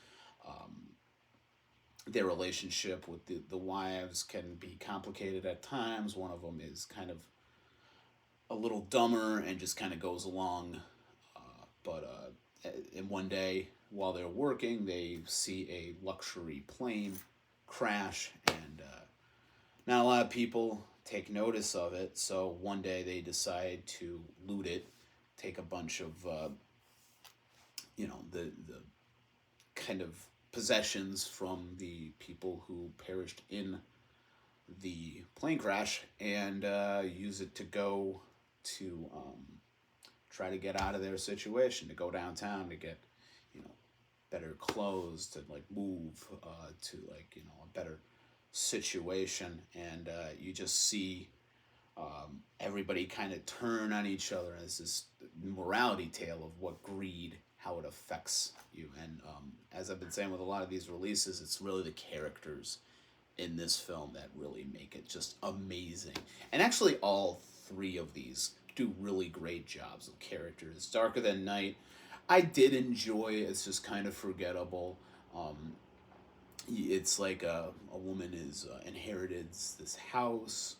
Their relationship with the wives can be complicated at times. One of them is kind of a little dumber and just kind of goes along. And one day, while they're working, they see a luxury plane crash, and not a lot of people take notice of it. So one day they decide to loot it, take a bunch of the kind of possessions from the people who perished in the plane crash, and use it to go to try to get out of their situation, to go downtown to get better clothes, to like move to like a better situation. And you just see everybody kind of turn on each other as this morality tale of what greed, how it affects you. And as I've been saying with a lot of these releases, it's really the characters in this film that really make it just amazing. And actually all 3 of these do really great jobs of characters. Darker Than Night, I did enjoy. It's just kind of forgettable. It's like a woman is inherited this house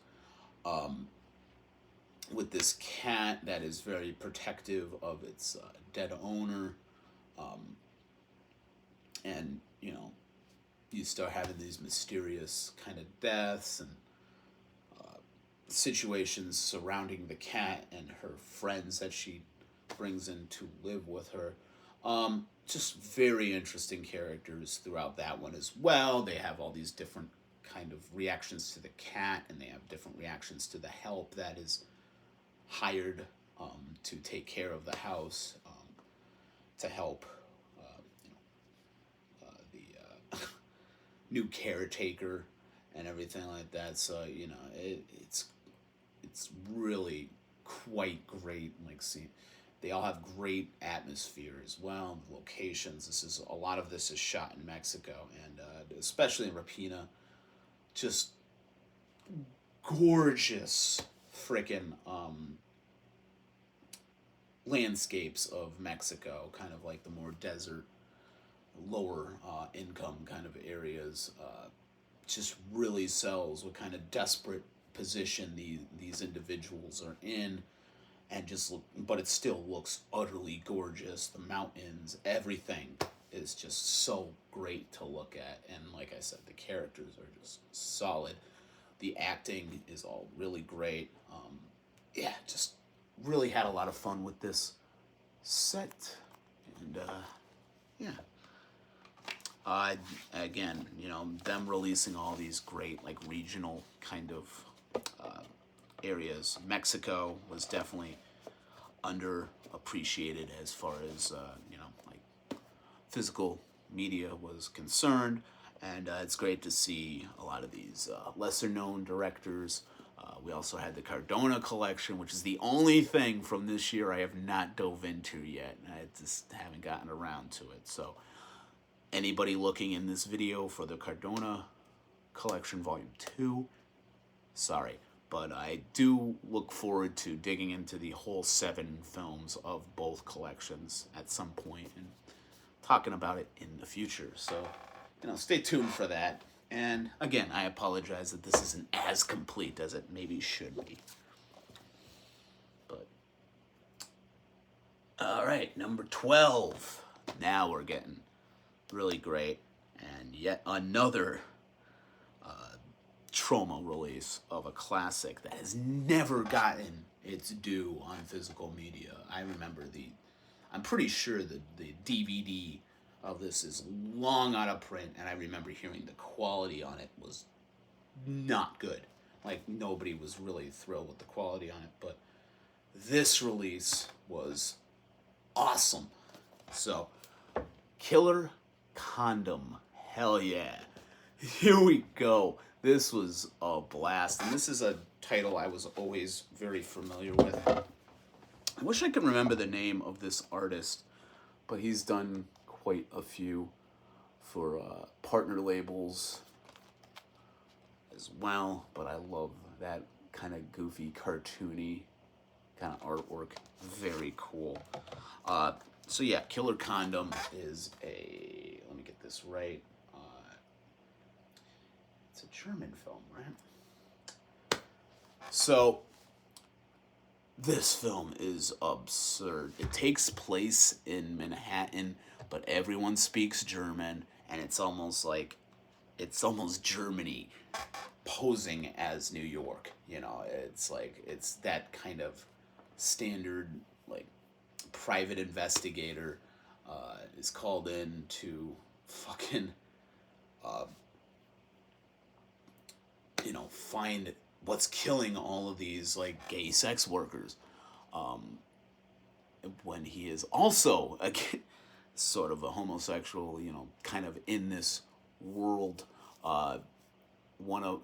with this cat that is very protective of its dead owner. And, you start having these mysterious kind of deaths and situations surrounding the cat and her friends that she brings in to live with her. Just very interesting characters throughout that one as well. They have all these different kind of reactions to the cat, and they have different reactions to the help that is hired to take care of the house, to help the new caretaker and everything like that. So it's really quite great. Like, see, they all have great atmosphere as well. The locations. A lot of this is shot in Mexico, and especially in Rapina, just gorgeous frickin' landscapes of Mexico, kind of like the more desert, lower income kind of areas. Just really sells what kind of desperate position these individuals are in, and just look, but it still looks utterly gorgeous. The mountains, everything is just so great to look at, and like I said, the characters are just solid. The acting is all really great. Yeah, just really had a lot of fun with this set, and yeah. Again, them releasing all these great like regional kind of areas. Mexico was definitely underappreciated as far as like physical media was concerned, and it's great to see a lot of these lesser known directors. We also had the Cardona collection, which is the only thing from this year I have not dove into yet. I just haven't gotten around to it. So anybody looking in this video for the Cardona collection volume 2, sorry, but I do look forward to digging into the whole 7 films of both collections at some point and talking about it in the future. So, stay tuned for that. And again, I apologize that this isn't as complete as it maybe should be. But, all right, number 12. Now we're getting really great. And yet another Troma release of a classic that has never gotten its due on physical media. I'm pretty sure the DVD of this is long out of print, and I remember hearing the quality on it was not good. Like, nobody was really thrilled with the quality on it, but this release was awesome. So, Killer Condom. Hell yeah. Here we go. This was a blast, and this is a title I was always very familiar with. I wish I could remember the name of this artist, but he's done quite a few for partner labels as well. But I love that kind of goofy, cartoony kind of artwork. Very cool. So yeah, Killer Condom is let me get this right. It's a German film, right? So this film is absurd. It takes place in Manhattan, but everyone speaks German, and it's almost Germany posing as New York. It's that kind of standard, like, private investigator is called in to fucking find what's killing all of these like gay sex workers, when he is also again sort of a homosexual, kind of in this world. One of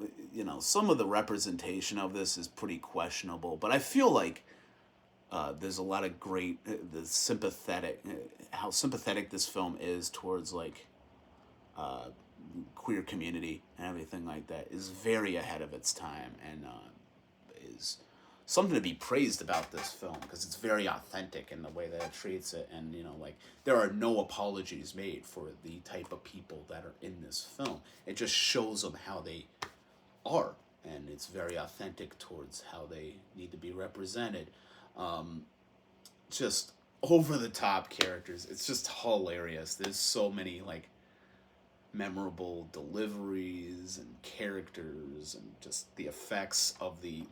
some of the representation of this is pretty questionable, but I feel like there's a lot of great how sympathetic this film is towards like queer community and everything like that is very ahead of its time, and is something to be praised about this film, because it's very authentic in the way that it treats it, and there are no apologies made for the type of people that are in this film. It just shows them how they are, and it's very authentic towards how they need to be represented. Just over the top characters. It's just hilarious. There's so many like memorable deliveries and characters, and just the effects of the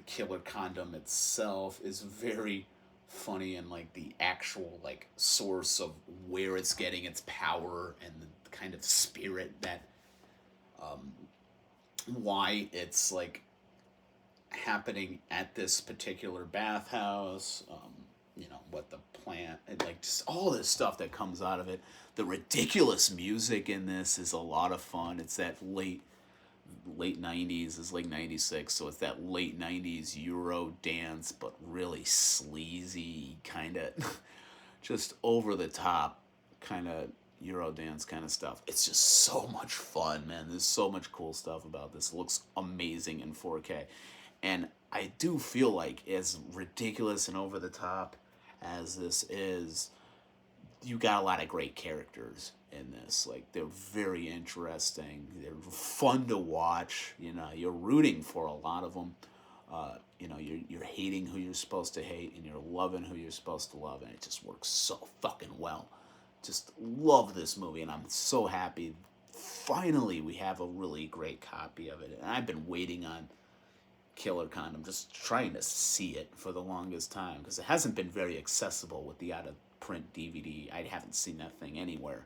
killer condom itself is very funny, and like the actual like source of where it's getting its power, and the kind of spirit that why it's like happening at this particular bathhouse, what the plant, and like just all this stuff that comes out of it. The ridiculous music in this is a lot of fun. It's that late 90s, it's like 96, so it's that late 90s Euro dance, but really sleazy, kind of just over the top kind of Euro dance kind of stuff. It's just so much fun, man. There's so much cool stuff about this. It looks amazing in 4K. And I do feel like, as ridiculous and over the top as this is, you got a lot of great characters in this. Like, they're very interesting. They're fun to watch. You're rooting for a lot of them. You're hating who you're supposed to hate, and you're loving who you're supposed to love, and it just works so fucking well. Just love this movie, and I'm so happy. Finally, we have a really great copy of it, and I've been waiting on Killer Condom, just trying to see it for the longest time because it hasn't been very accessible with the out of print DVD. I haven't seen that thing anywhere.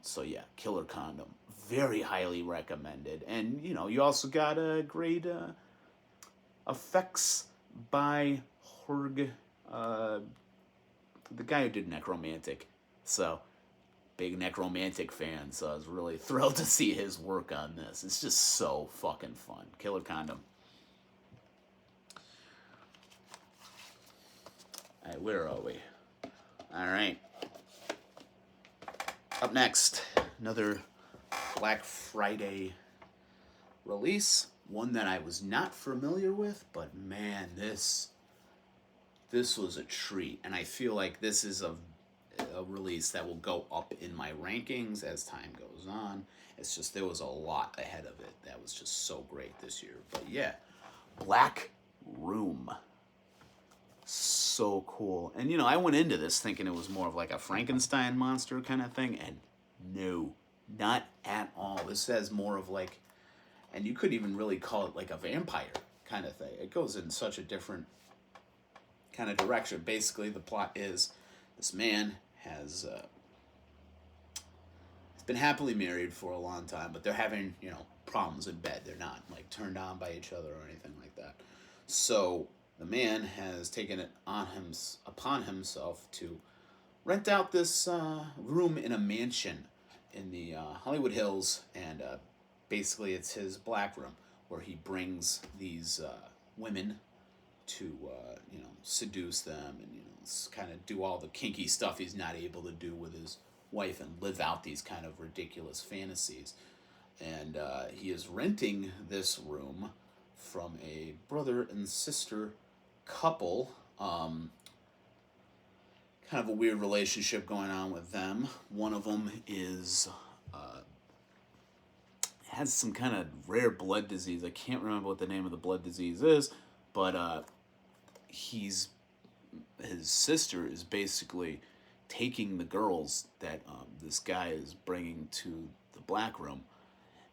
So yeah, Killer Condom, very highly recommended, and you also got a great effects by Horg, the guy who did Necromantic. So big Necromantic fan, so I was really thrilled to see his work on this. It's just so fucking fun. Killer Condom. Alright, where are we? Alright. Up next, another Black Friday release. One that I was not familiar with, but man, this was a treat. And I feel like this is a release that will go up in my rankings as time goes on. It's just there was a lot ahead of it that was just so great this year. But yeah, Black Room. So cool. And I went into this thinking it was more of like a Frankenstein monster kind of thing, and no, not at all. This has more of like, and you could even really call it like a vampire kind of thing. It goes in such a different kind of direction. Basically, the plot is this man has been happily married for a long time, but they're having problems in bed. They're not like turned on by each other or anything like that. So the man has taken it upon himself to rent out this room in a mansion in the Hollywood Hills, and basically it's his black room where he brings these women to seduce them and kind of do all the kinky stuff he's not able to do with his wife and live out these kind of ridiculous fantasies. And he is renting this room from a brother and sister couple. Kind of a weird relationship going on with them. One of them is has some kind of rare blood disease. I can't remember what the name of the blood disease is, but his sister is basically taking the girls that this guy is bringing to the black room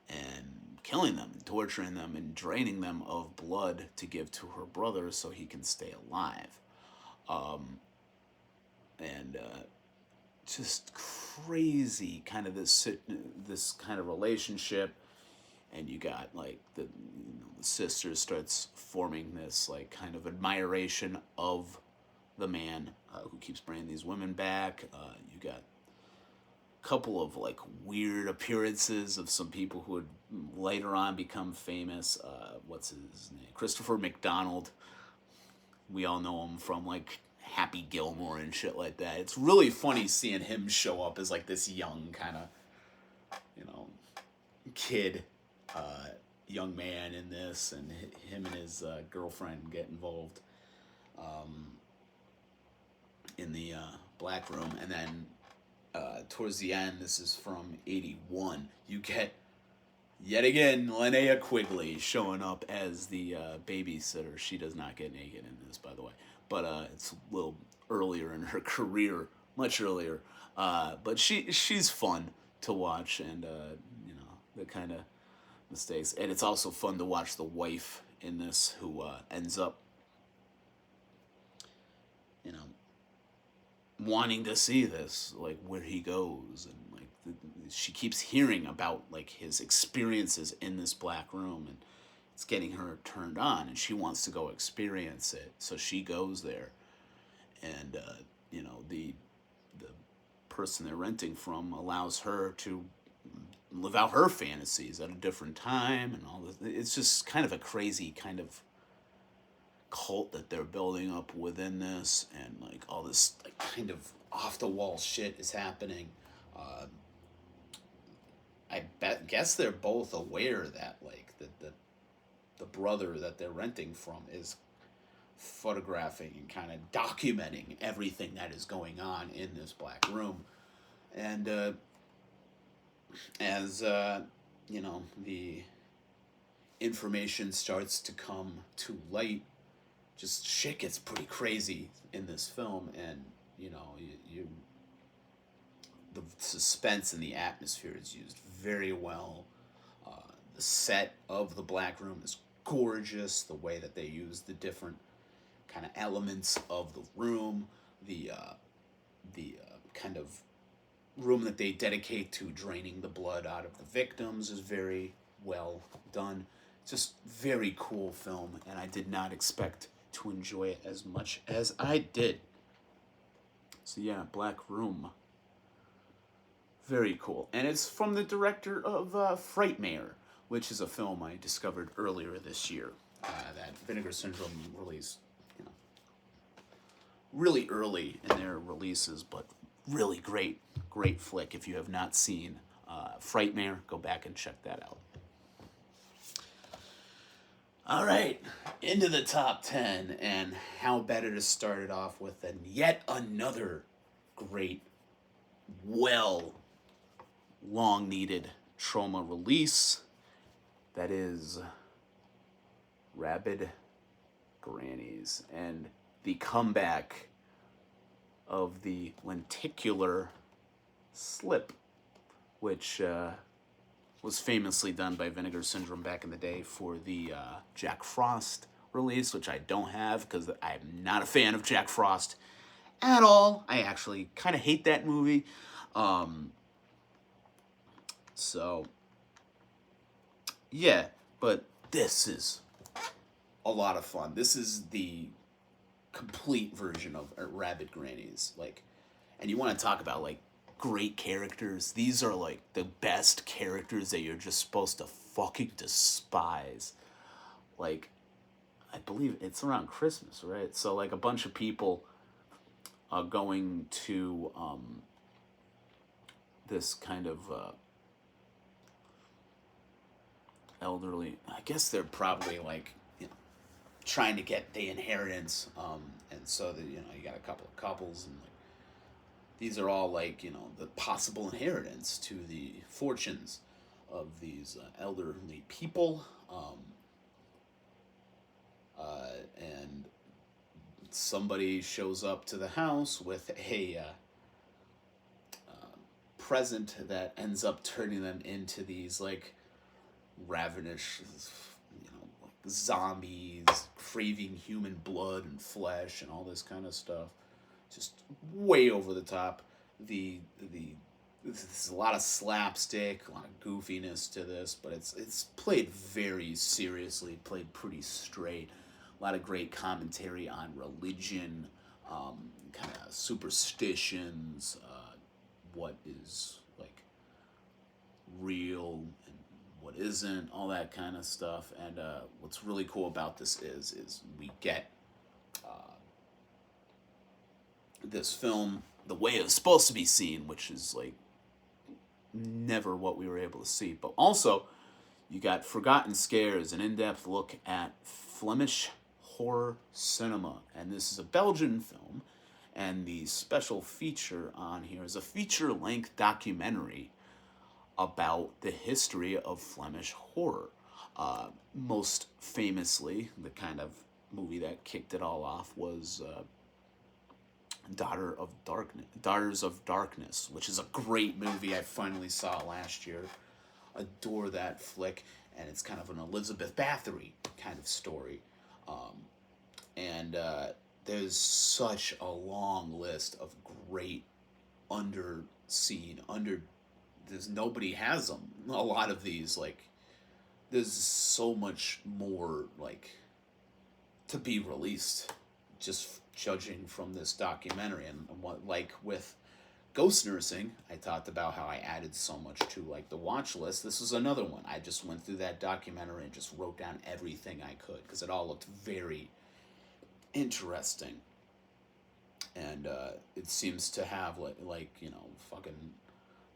and killing them, and torturing them, and draining them of blood to give to her brother so he can stay alive. And just crazy kind of this kind of relationship. And you got like the sister starts forming this like kind of admiration of the man who keeps bringing these women back. You got a couple of like weird appearances of some people who would later on become famous. What's his name? Christopher McDonald. We all know him from like Happy Gilmore and shit like that. It's really funny seeing him show up as like this young kind of kid, young man in this, and him and his girlfriend get involved in the black room. And then towards the end, this is from 81, you get yet again Linnea Quigley showing up as the babysitter. She does not get naked in this, by the way, but it's a little earlier in her career, much earlier, but she's fun to watch, and the kind of mistakes. And it's also fun to watch the wife in this, who ends up wanting to see this, like where he goes, and like she keeps hearing about like his experiences in this black room, and it's getting her turned on, and she wants to go experience it, so she goes there. And the person they're renting from allows her to live out her fantasies at a different time, and all this. It's just kind of a crazy kind of cult that they're building up within this, and like all this like kind of off the wall shit is happening. Guess they're both aware that like the brother that they're renting from is photographing and kind of documenting everything that is going on in this black room. And as the information starts to come to light, just shit gets pretty crazy in this film, and you know, the suspense and the atmosphere is used very well. The set of the Black Room is gorgeous. The way that they use the different kind of elements of the room, the kind of room that they dedicate to draining the blood out of the victims is very well done. Just very cool film, and I did not expect to enjoy it as much as I did. So yeah, Black Room. Very cool. And it's from the director of Frightmare, which is a film I discovered earlier this year. That Vinegar Syndrome released, you know, really early in their releases, but really great flick. If you have not seen Frightmare, go back and check that out. All right, into the top 10, and how better to start it off with than yet another great, long-needed Troma release. That is Rabid Grannies, and the comeback of the lenticular slip, which was famously done by Vinegar Syndrome back in the day for the Jack Frost release, which I don't have because I'm not a fan of Jack Frost at all. I actually kind of hate that movie. So, yeah, but this is a lot of fun. This is the complete version of Rabid Grannies. Like, and you want to talk about, like, great characters. These are, like, the best characters that you're just supposed to fucking despise. Like, I believe it's around Christmas, right? So, like, a bunch of people are going to this kind of elderly, I guess they're probably, like, you know, trying to get the inheritance, and so that, you know, you got a couple of couples, and, like, these are all, like, you know, the possible inheritance to the fortunes of these elderly people, and somebody shows up to the house with a present that ends up turning them into these, like, ravenous, you know, like zombies, craving human blood and flesh and all this kind of stuff. Just way over the top. There's a lot of slapstick, a lot of goofiness to this, but it's played very seriously, played pretty straight. A lot of great commentary on religion, kind of superstitions, what is, like, real and what isn't, all that kind of stuff. And what's really cool about this is we get this film the way it was supposed to be seen, which is, like, never what we were able to see. But also, you got Forgotten Scares, an in-depth look at Flemish horror cinema. And this is a Belgian film, and the special feature on here is a feature-length documentary about the history of Flemish horror. Most famously, the kind of movie that kicked it all off was Daughters of Darkness, which is a great movie I finally saw last year. Adore that flick, and it's kind of an Elizabeth Bathory kind of story. And there's such a long list of great there's nobody has them. A lot of these, like, there's so much more, like, to be released, just judging from this documentary. And what, like, with Ghost Nursing, I talked about how I added so much to, like, the watch list. This was another one. I just went through that documentary and just wrote down everything I could, because it all looked very interesting. And it seems to have, like, you know, fucking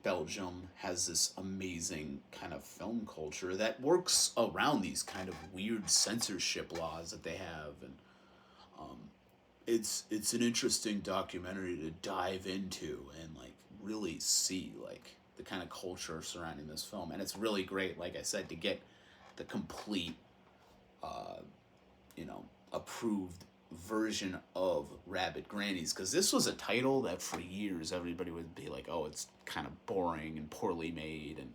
Belgium has this amazing kind of film culture that works around these kind of weird censorship laws that they have. And it's an interesting documentary to dive into and, like, really see, like, the kind of culture surrounding this film. And it's really great, like I said, to get the complete, you know, approved version of Rabid Grannies, because this was a title that for years everybody would be like, oh, it's kind of boring and poorly made and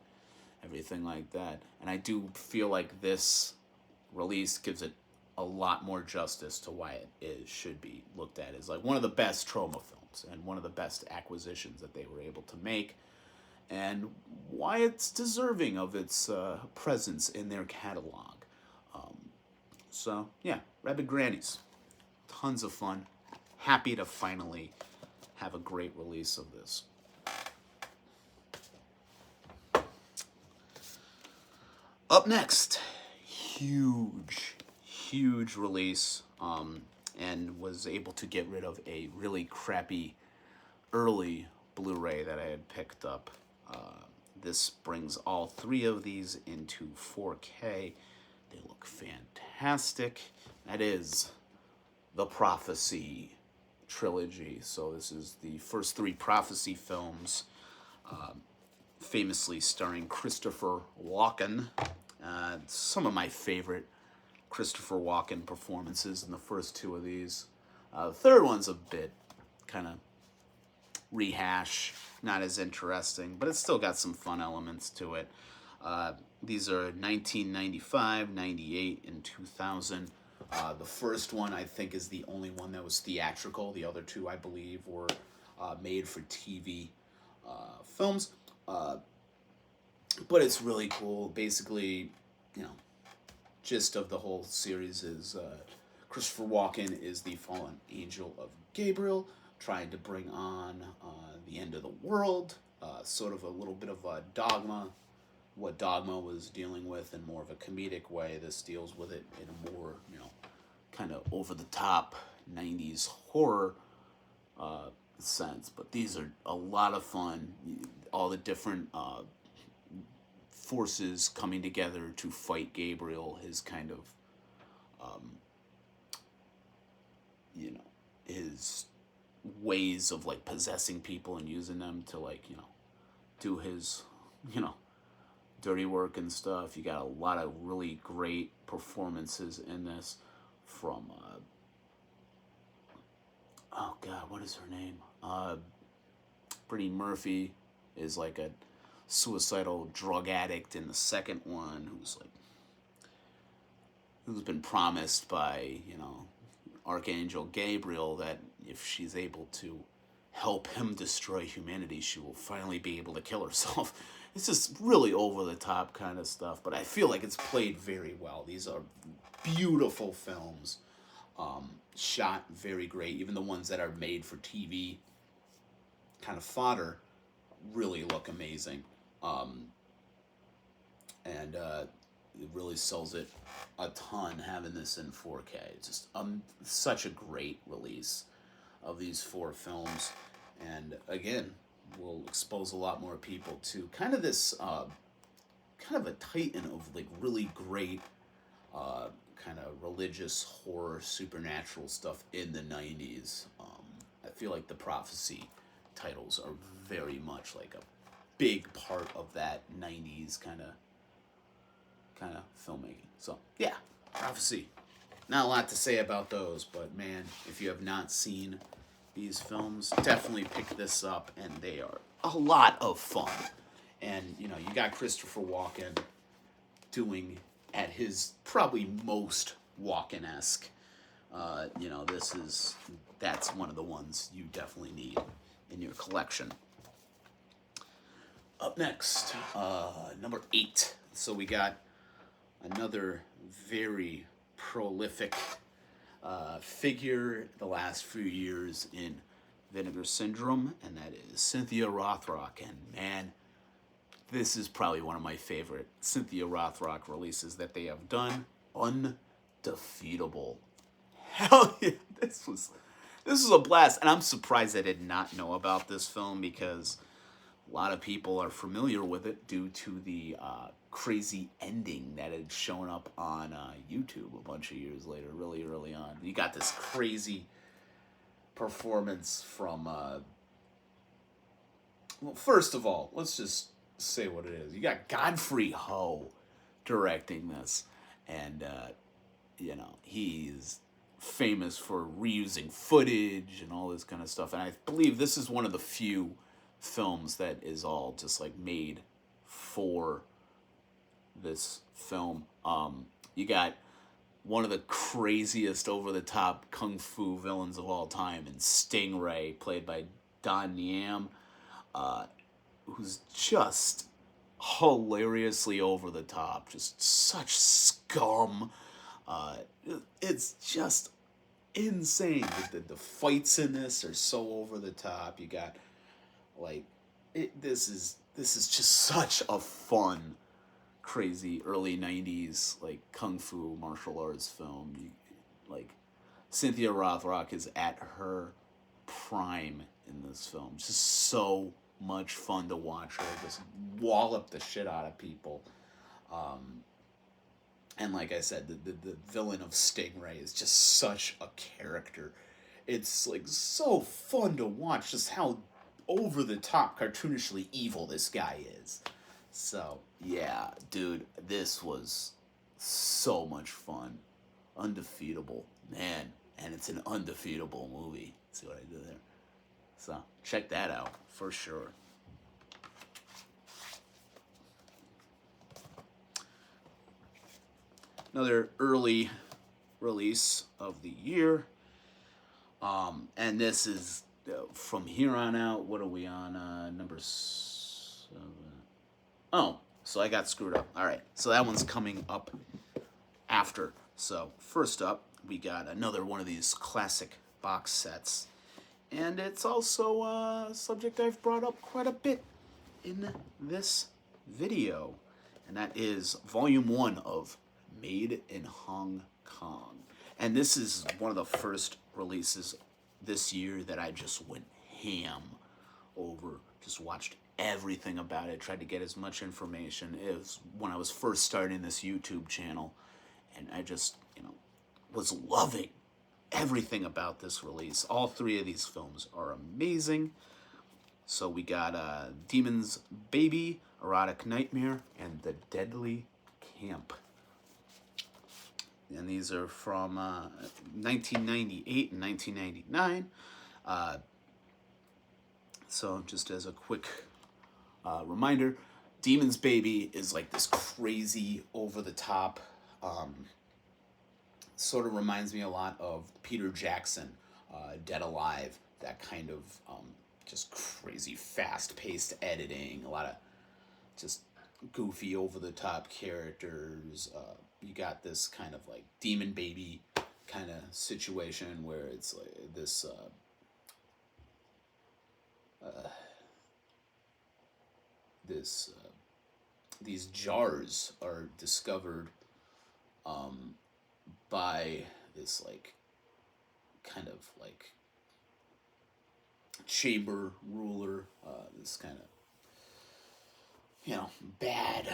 everything like that. And I do feel like this release gives it a lot more justice to why should be looked at as like one of the best Troma films and one of the best acquisitions that they were able to make, and why it's deserving of its presence in their catalog. So yeah, Rabid Grannies, tons of fun. Happy to finally have a great release of this. Up next, huge release, and was able to get rid of a really crappy early Blu-ray that I had picked up. This brings all three of these into 4K. They look fantastic. That is the Prophecy Trilogy. So this is the first three Prophecy films, famously starring Christopher Walken. Some of my favorite Christopher Walken performances in the first two of these. The third one's a bit kind of rehash, not as interesting, but it's still got some fun elements to it. These are 1995, 98, and 2000. The first one, I think, is the only one that was theatrical. The other two, I believe, were made for TV films. But it's really cool. Basically, you know, gist of the whole series is Christopher Walken is the fallen angel of Gabriel, trying to bring on the end of the world. Sort of a little bit of a Dogma, what Dogma was dealing with in more of a comedic way. This deals with it in a more, you know, kind of over-the-top 90s horror sense. But these are a lot of fun. All the different forces coming together to fight Gabriel, his kind of, you know, his ways of like possessing people and using them to like, you know, do his, you know, dirty work and stuff. You got a lot of really great performances in this from, oh God, what is her name? Brittany Murphy is like a suicidal drug addict in the second one who's been promised by, you know, Archangel Gabriel that if she's able to help him destroy humanity, she will finally be able to kill herself. It's just really over-the-top kind of stuff, but I feel like it's played very well. These are beautiful films, shot very great. Even the ones that are made for TV, kind of fodder, really look amazing. And it really sells it a ton having this in 4K. It's just such a great release of these four films, and again, will expose a lot more people to kind of this kind of a titan of like really great kind of religious horror supernatural stuff in the 90s. I feel like the Prophecy titles are very much like a big part of that 90s kind of filmmaking. So yeah, Prophecy. Not a lot to say about those, but man, if you have not seen these films, definitely pick this up, and they are a lot of fun. And you know, you got Christopher Walken doing at his probably most Walken-esque. You know, that's one of the ones you definitely need in your collection. Up next, number 8. So we got another very prolific figure the last few years in Vinegar Syndrome, and that is Cynthia Rothrock. And man, this is probably one of my favorite Cynthia Rothrock releases that they have done. Undefeatable. Hell yeah, this was a blast, and I'm surprised I did not know about this film, because a lot of people are familiar with it due to the crazy ending that had shown up on YouTube a bunch of years later, really early on. You got this crazy performance from, well, first of all, let's just say what it is. You got Godfrey Ho directing this, and you know, he's famous for reusing footage and all this kind of stuff. And I believe this is one of the few films that is all just like made for this film. You got one of the craziest over the top kung fu villains of all time in Stingray, played by Don Niam, who's just hilariously over the top, just such scum. It's just insane. The fights in this are so over the top. You got like this is just such a fun, crazy early 90s like kung fu martial arts film. Like Cynthia Rothrock is at her prime in this film. Just so much fun to watch her just wallop the shit out of people. And like I said, the villain of Stingray is just such a character. It's like so fun to watch just how over the top cartoonishly evil this guy is. So yeah, dude, this was so much fun. Undefeatable, man, and it's an undefeatable movie. See what I did there? So check that out for sure. Another early release of the year. And this is from here on out. What are we on? Number 7. Oh, so I got screwed up. All right, so that one's coming up after. So first up, we got another one of these classic box sets. And it's also a subject I've brought up quite a bit in this video. And that is Volume 1 of Made in Hong Kong. And this is one of the first releases this year that I just went ham over. Just watched everything about it, tried to get as much information. It was when I was first starting this YouTube channel, and I just, was loving everything about this release. All 3 of these films are amazing. So we got Demon's Baby, Erotic Nightmare, and The Deadly Camp. And these are from 1998 and 1999. So just as a quick reminder, Demon's Baby is like this crazy, over-the-top, sort of reminds me a lot of Peter Jackson, Dead Alive, that kind of just crazy, fast-paced editing, a lot of just goofy, over-the-top characters. You got this kind of like Demon Baby kind of situation where it's like this these jars are discovered by this like kind of like chamber ruler, this kind of bad,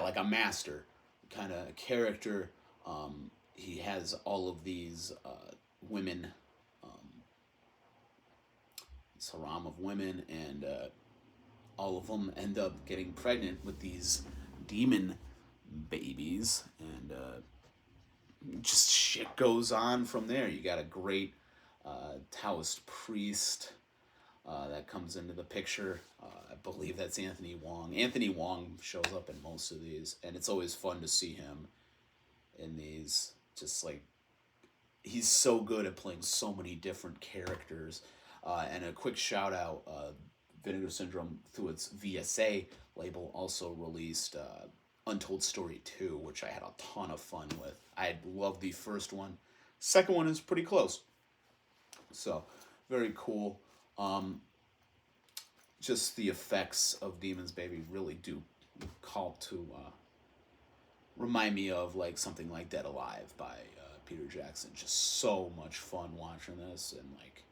like a master kind of character. He has all of these women, this harem of women, and all of them end up getting pregnant with these demon babies, and just shit goes on from there. You got a great Taoist priest that comes into the picture. I believe that's Anthony Wong. Anthony Wong shows up in most of these, and it's always fun to see him in these. Just like, he's so good at playing so many different characters. And a quick shout out, Vinegar Syndrome, through its VSA label, also released Untold Story 2, which I had a ton of fun with. I loved the first one. Second one is pretty close. So, very cool. Just the effects of Demon's Baby really do call to remind me of like something like Dead Alive by Peter Jackson. Just so much fun watching this, and like,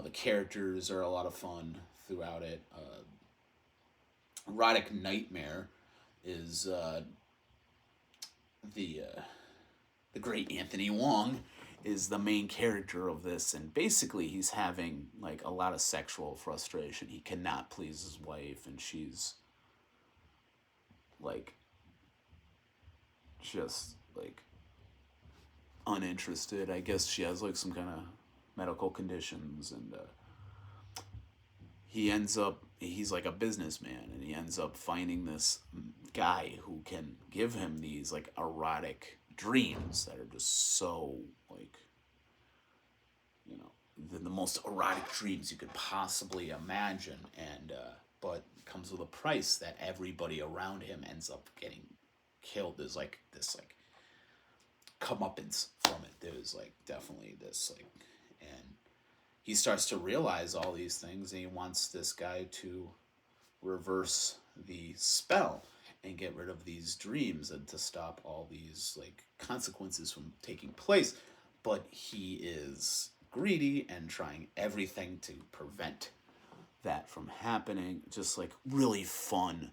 the characters are a lot of fun throughout it. Erotic Nightmare is the great Anthony Wong is the main character of this, and basically he's having like a lot of sexual frustration. He cannot please his wife, and she's like just like uninterested. I guess she has like some kind of medical conditions, and he's like a businessman, and he ends up finding this guy who can give him these like erotic dreams that are just so like, you know, the most erotic dreams you could possibly imagine, and but comes with a price that everybody around him ends up getting killed. There's like this like comeuppance from it. There's like definitely this like, and he starts to realize all these things, and he wants this guy to reverse the spell and get rid of these dreams and to stop all these like consequences from taking place. But he is greedy and trying everything to prevent that from happening. Just like really fun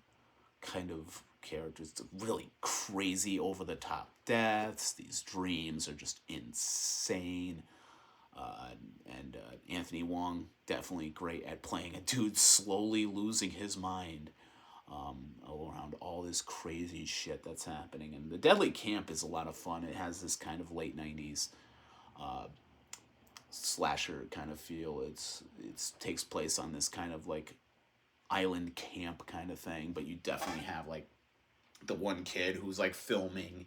kind of characters, really crazy over the top deaths. These dreams are just insane. And Anthony Wong, definitely great at playing a dude slowly losing his mind around all this crazy shit that's happening. And The Deadly Camp is a lot of fun. It has this kind of late 90s slasher kind of feel. It's takes place on this kind of like island camp kind of thing, but you definitely have like the one kid who's like filming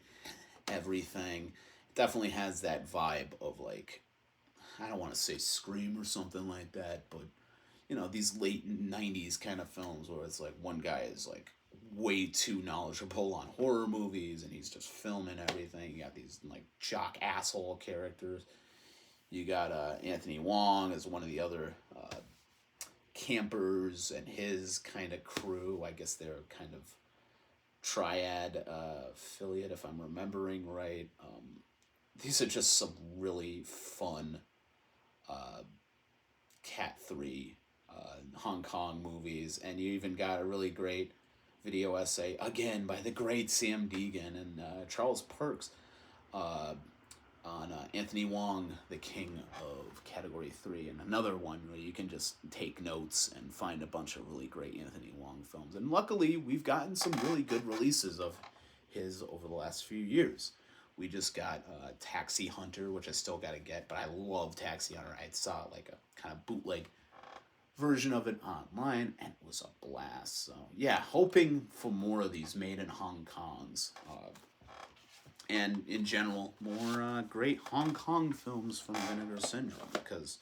everything. It definitely has that vibe of like, I don't want to say Scream or something like that, but you know, these late 90s kind of films where it's like one guy is like way too knowledgeable on horror movies and he's just filming everything. You got these like jock asshole characters. You got Anthony Wong as one of the other campers and his kind of crew. I guess they're kind of triad affiliate, if I'm remembering right. These are just some really fun Cat 3 Hong Kong movies, and you even got a really great video essay, again by the great Sam Deegan and Charles Perks, on Anthony Wong, the king of Category 3, and another one where you can just take notes and find a bunch of really great Anthony Wong films. And luckily, we've gotten some really good releases of his over the last few years. We just got Taxi Hunter, which I still got to get, but I love Taxi Hunter. I saw like a kind of bootleg version of it online, and it was a blast. So yeah, hoping for more of these made in Hong Kongs. And in general, more great Hong Kong films from Vinegar Syndrome, because,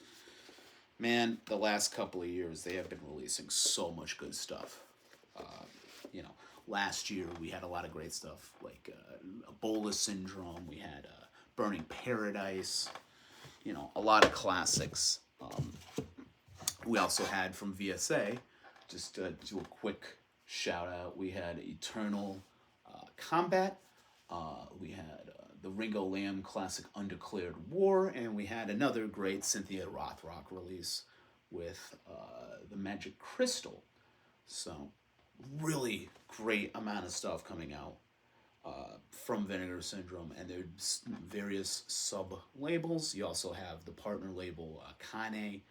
man, the last couple of years, they have been releasing so much good stuff. You know, last year we had a lot of great stuff, like Ebola Syndrome, we had Burning Paradise, you know, a lot of classics. We also had from VSA, just to do a quick shout out, we had Eternal Combat, we had the Ringo Lamb classic Undeclared War, and we had another great Cynthia Rothrock release with The Magic Crystal. So, really great amount of stuff coming out from Vinegar Syndrome, and there's various sub-labels. You also have the partner label Kane,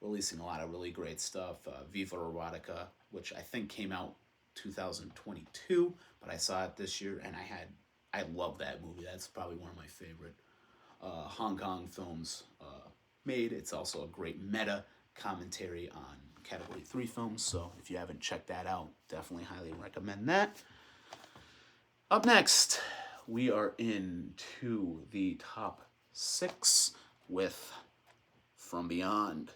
releasing a lot of really great stuff. Viva Erotica, which I think came out 2022, but I saw it this year, and I love that movie. That's probably one of my favorite Hong Kong films made. It's also a great meta commentary on Category 3 films, so if you haven't checked that out, definitely highly recommend that. Up next, we are into the top 6 with From Beyond,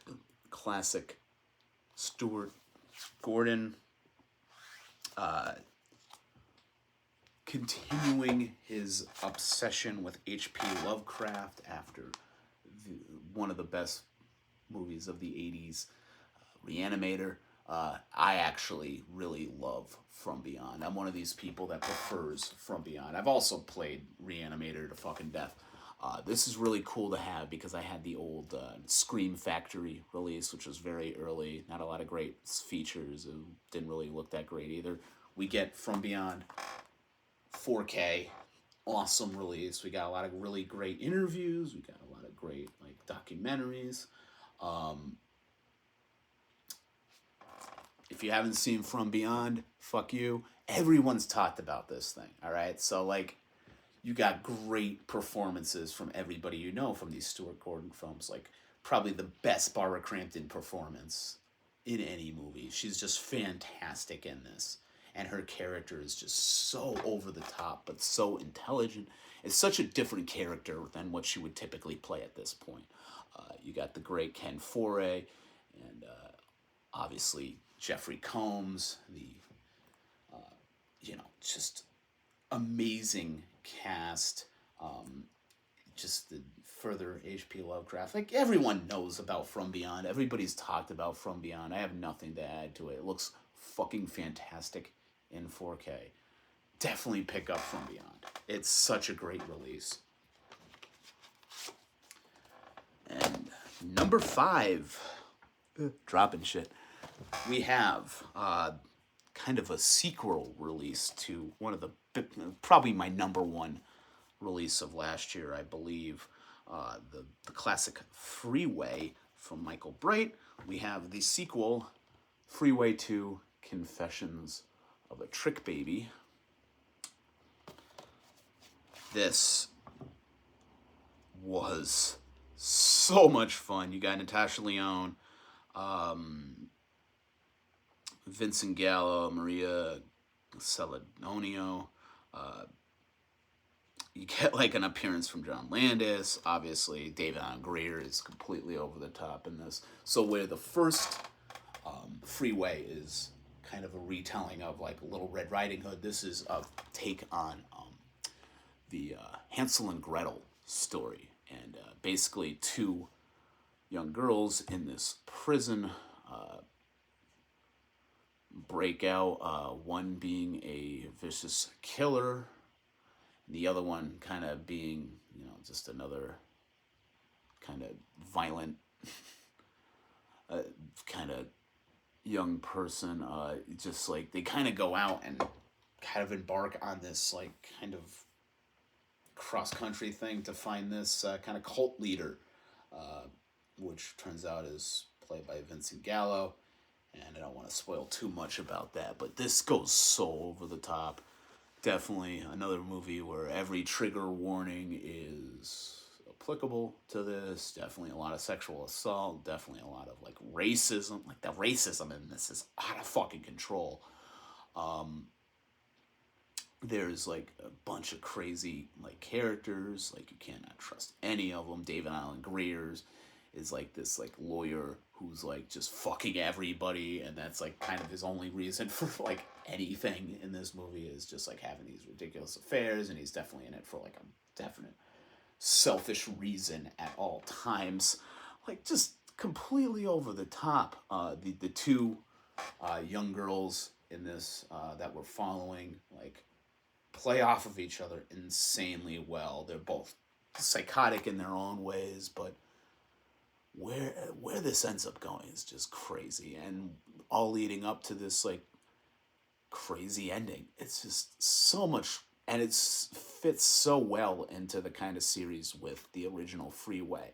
classic Stuart Gordon, continuing his obsession with H.P. Lovecraft after one of the best movies of the 80s, Reanimator. I actually really love From Beyond. I'm one of these people that prefers From Beyond. I've also played Reanimator to fucking death. This is really cool to have because I had the old Scream Factory release, which was very early. Not a lot of great features. It didn't really look that great either. We get From Beyond 4K, awesome release. We got a lot of really great interviews. We got a lot of great like documentaries. If you haven't seen From Beyond, fuck you. Everyone's talked about this thing, all right? So, like, You got great performances from everybody you know from these Stuart Gordon films. Like, probably the best Barbara Crampton performance in any movie. She's just fantastic in this. And her character is just so over the top, but so intelligent. It's such a different character than what she would typically play at this point. You got the great Ken Foray, and obviously Jeffrey Combs, the, just amazing cast. Just the further H.P. Lovecraft. Like, everyone knows about From Beyond. Everybody's talked about From Beyond. I have nothing to add to it. It looks fucking fantastic in 4K. Definitely pick up From Beyond. It's such a great release. And number 5, dropping shit, we have kind of a sequel release to one of the, probably my number 1 release of last year, I believe, the classic Freeway from Michael Bright. We have the sequel, Freeway 2, Confessions of a Trick Baby. This was so much fun. You got Natasha Lyonne, Vincent Gallo, Maria Celedonio. You get like an appearance from John Landis. Obviously, David Allen Greer is completely over the top in this. So where the first Freeway is kind of a retelling of like Little Red Riding Hood, this is a take on the Hansel and Gretel story. And basically 2 young girls in this prison break out, one being a vicious killer, the other one kind of being, just another kind of violent kind of young person. Just like they kind of go out and kind of embark on this like kind of cross-country thing to find this kind of cult leader, which turns out is played by Vincent Gallo. And I don't want to spoil too much about that, but this goes so over the top. Definitely another movie where every trigger warning is applicable to this. Definitely a lot of sexual assault. Definitely a lot of like racism. Like the racism in this is out of fucking control. There's like a bunch of crazy like characters. Like you cannot trust any of them. David Allen Greer is like this like lawyer who's like just fucking everybody, and that's like kind of his only reason for like anything in this movie is just like having these ridiculous affairs, and he's definitely in it for like a definite selfish reason at all times. Like just completely over the top. The 2 young girls in this that we're following like play off of each other insanely well. They're both psychotic in their own ways, but where this ends up going is just crazy, and all leading up to this like crazy ending. It's just so much, and it fits so well into the kind of series with the original Freeway,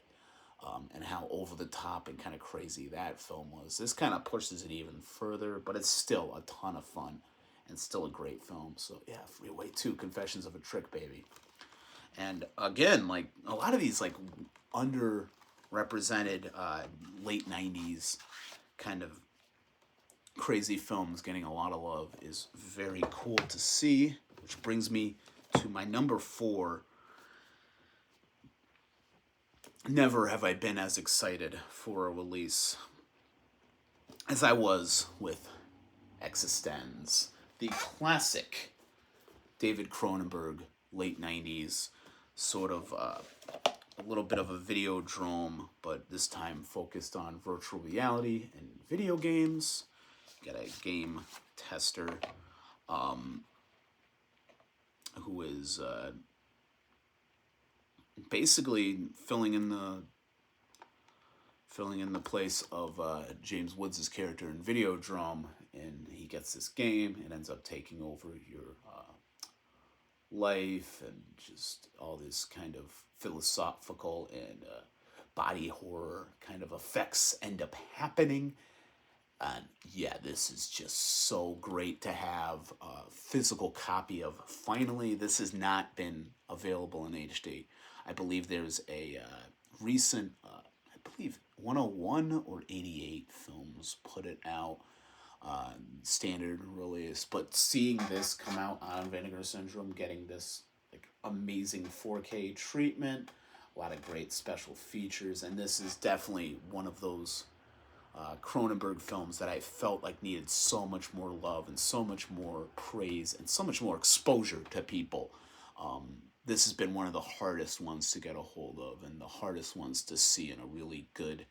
and how over the top and kind of crazy that film was. This kind of pushes it even further, but it's still a ton of fun and still a great film. So yeah, Freeway 2, Confessions of a Trick Baby. And again, like a lot of these like underrepresented late 90s kind of crazy films getting a lot of love is very cool to see, which brings me to my number 4. Never have I been as excited for a release as I was with Existenz, the classic David Cronenberg late 90s sort of a little bit of a videodrome, but this time focused on virtual reality and video games. Got a game tester who is basically filling in the place of James Woods' character in Videodrome, and he gets this game. It ends up taking over your life, and just all this kind of philosophical and body horror kind of effects end up happening. And yeah, this is just so great to have a physical copy of. Finally, this has not been available in HD. I believe there's a recent, I believe 101 or 88 films put it out, standard release. But seeing this come out on Vinegar Syndrome, getting this like amazing 4K treatment, a lot of great special features, and this is definitely one of those Cronenberg films that I felt like needed so much more love and so much more praise and so much more exposure to people. This has been one of the hardest ones to get a hold of and the hardest ones to see in a really good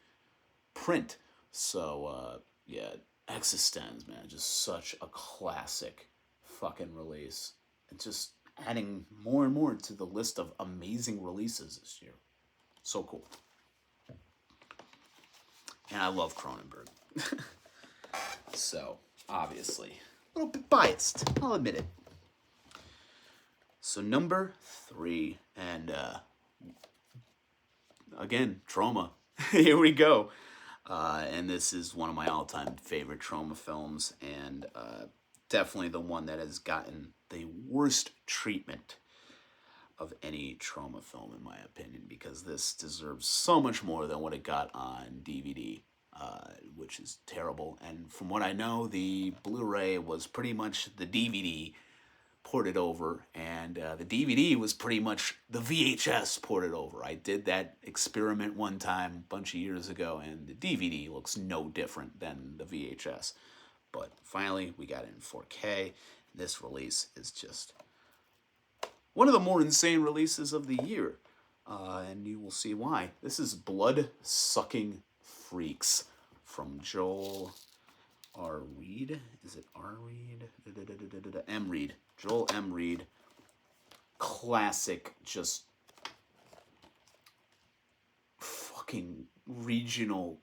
print. So, yeah, Existenz, man, just such a classic fucking release. And just adding more and more to the list of amazing releases this year. So cool. And I love Cronenberg. So, obviously, a little bit biased. I'll admit it. So, number 3. And, again, Troma. Here we go. And this is one of my all-time favorite Troma films. And definitely the one that has gotten the worst treatment of any Troma film, in my opinion, because this deserves so much more than what it got on DVD, which is terrible. And from what I know, the Blu-ray was pretty much the DVD ported over, and the DVD was pretty much the VHS ported over. I did that experiment one time a bunch of years ago, and the DVD looks no different than the VHS. But finally, we got it in 4K. This release is just one of the more insane releases of the year, and you will see why. This is Bloodsucking Freaks from Joel R. Reed. Is it R. Reed? M. Reed. Joel M. Reed. Classic, just fucking regional,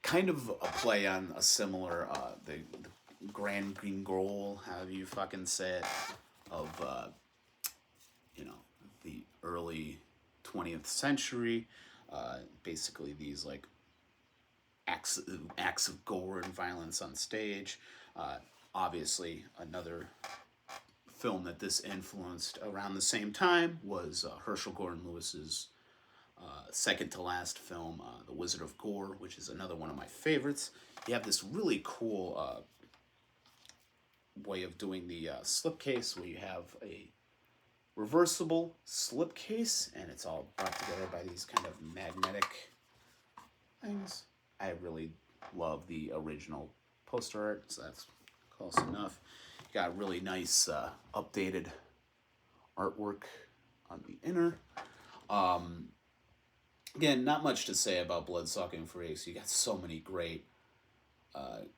kind of a play on a similar, the Grand Green Goal, however you fucking say it, of, the early 20th century. Basically these like acts of gore and violence on stage. Obviously, another film that this influenced around the same time was Herschel Gordon Lewis's second to last film, The Wizard of Gore, which is another one of my favorites. You have this really cool way of doing the slipcase, where you have a reversible slipcase, and it's all brought together by these kind of magnetic things. I really love the original poster art, so that's close enough. Got really nice updated artwork on the inner. Again, not much to say about Bloodsucking Freaks. You got so many great,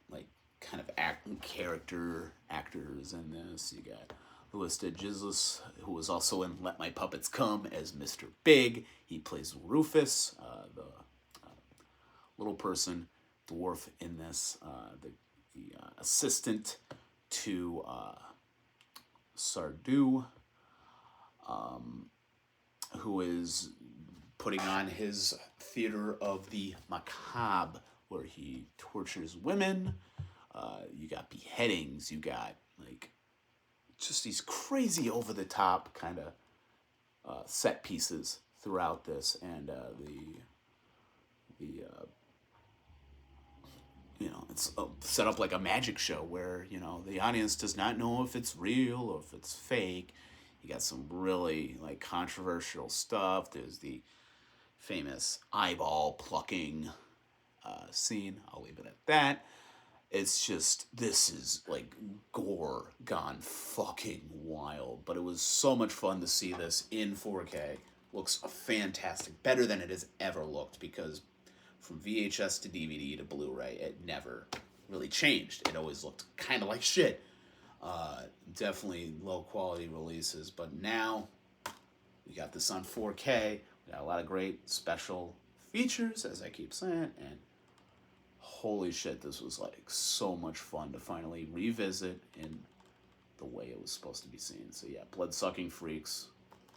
like, kind of character actors in this. You got Louis de Jesus, who was also in Let My Puppets Come as Mr. Big. He plays Rufus, the little person, dwarf in this, the assistant to Sardou, who is putting on his theater of the macabre, where he tortures women. You got beheadings, you got like just these crazy over the top kind of set pieces throughout this, and it's set up like a magic show where the audience does not know if it's real or if it's fake. You got some really like controversial stuff. There's the famous eyeball plucking scene. I'll leave it at that. It's just, this is like gore gone fucking wild. But it was so much fun to see this in 4K. Looks fantastic. Better than it has ever looked, because from VHS to DVD to Blu-ray, it never really changed. It always looked kind of like shit. Definitely low quality releases. But now we got this on 4K. We got a lot of great special features, as I keep saying, and holy shit, this was like so much fun to finally revisit in the way it was supposed to be seen. So yeah, Bloodsucking Freaks,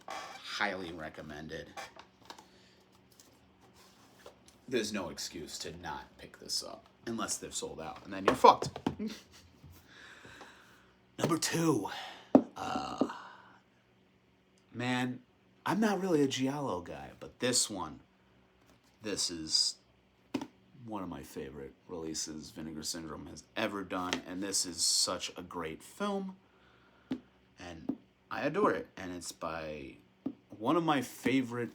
highly recommended. there's no excuse to not pick this up unless they're sold out, and then you're fucked. Number 2, man, I'm not really a giallo guy, but this is one of my favorite releases Vinegar Syndrome has ever done, and this is such a great film, and I adore it, and it's by one of my favorite,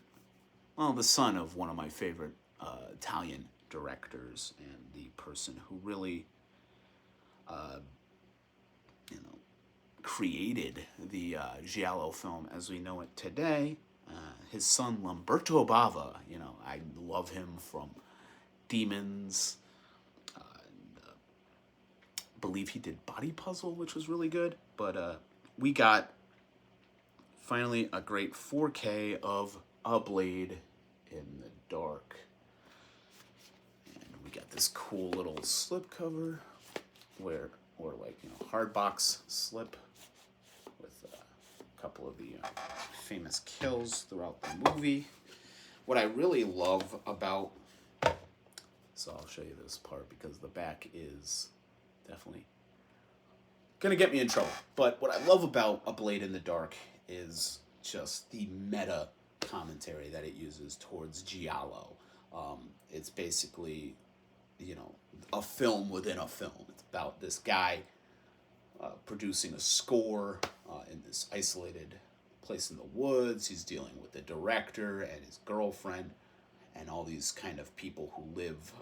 well, the son of one of my favorite Italian directors, and the person who really, created the giallo film as we know it today. His son Lamberto Bava, I love him from Demons. Believe he did Body Puzzle, which was really good. But we got finally a great 4K of A Blade in the Dark. And we got this cool little slipcover or hardbox slip with a couple of the famous kills throughout the movie. What I really love about, so I'll show you this part because the back is definitely gonna get me in trouble. But what I love about A Blade in the Dark is just the meta commentary that it uses towards giallo. It's basically, a film within a film. It's about this guy producing a score in this isolated place in the woods. He's dealing with the director and his girlfriend and all these kind of people who live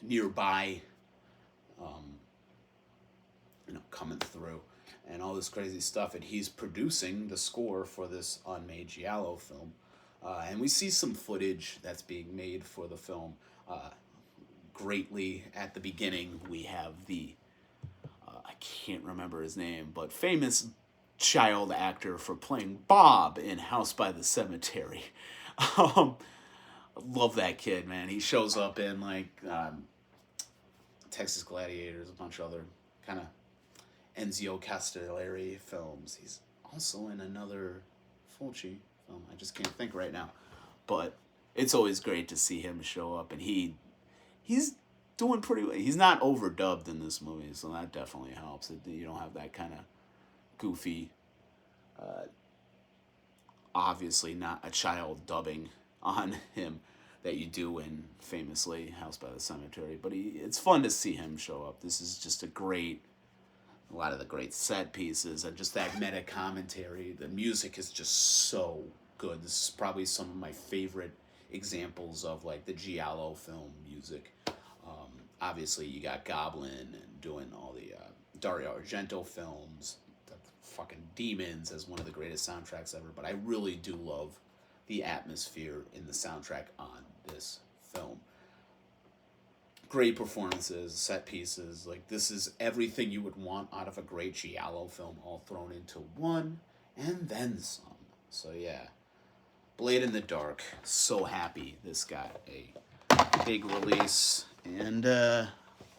nearby, coming through and all this crazy stuff. And he's producing the score for this unmade giallo film. And we see some footage that's being made for the film. Greatly at the beginning, we have the, I can't remember his name, but famous child actor for playing Bob in House by the Cemetery. Love that kid, man. He shows up in Texas Gladiators, a bunch of other kind of Enzio Castellari films. He's also in another Fulci film. I just can't think right now. But it's always great to see him show up, and he's doing pretty well. He's not overdubbed in this movie, so that definitely helps. You don't have that kind of goofy, obviously not a child dubbing on him that you do in famously House by the Cemetery. But it's fun to see him show up. This is just a lot of the great set pieces and just that meta commentary. The music is just so good. This is probably some of my favorite examples of the giallo film music. Obviously, you got Goblin and doing all the Dario Argento films, the fucking Demons as one of the greatest soundtracks ever. But I really do love the atmosphere in the soundtrack on this film. Great performances, set pieces. This is everything you would want out of a great giallo film, all thrown into one, and then some. So yeah, Blade in the Dark. So happy this got a big release, and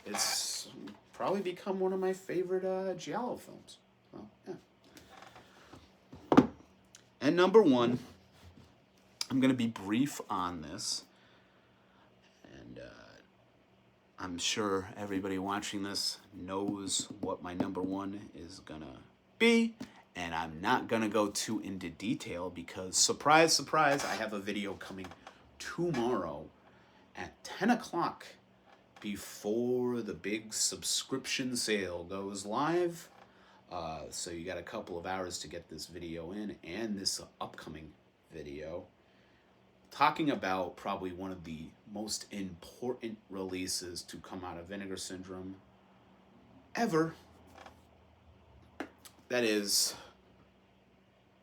it's probably become one of my favorite giallo films. So yeah. And number 1, I'm gonna be brief on this. I'm sure everybody watching this knows what my number 1 is gonna be, and I'm not gonna go too into detail because, surprise, surprise, I have a video coming tomorrow at 10 o'clock before the big subscription sale goes live. So you got a couple of hours to get this video in and this upcoming video, talking about probably one of the most important releases to come out of Vinegar Syndrome ever. That is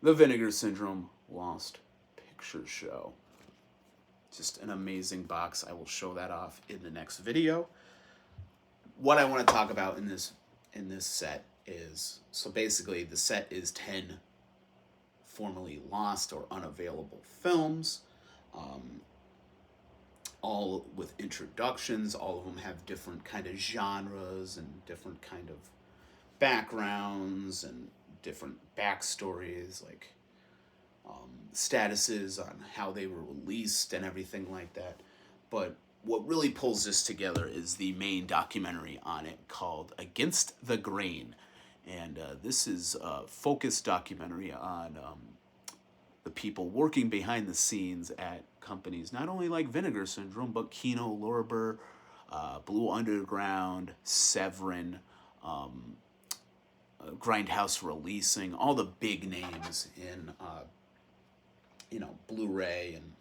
the Vinegar Syndrome Lost Picture Show. Just an amazing box. I will show that off in the next video. What I want to talk about in this set is, so basically the set is 10 formerly lost or unavailable films. All with introductions. All of them have different kind of genres and different kind of backgrounds and different backstories, statuses on how they were released and everything like that. But what really pulls this together is the main documentary on it called Against the Grain. And this is a focused documentary on the people working behind the scenes at companies, not only like Vinegar Syndrome, but Kino Lorber, Blue Underground, Severin, Grindhouse Releasing, all the big names in, Blu-ray and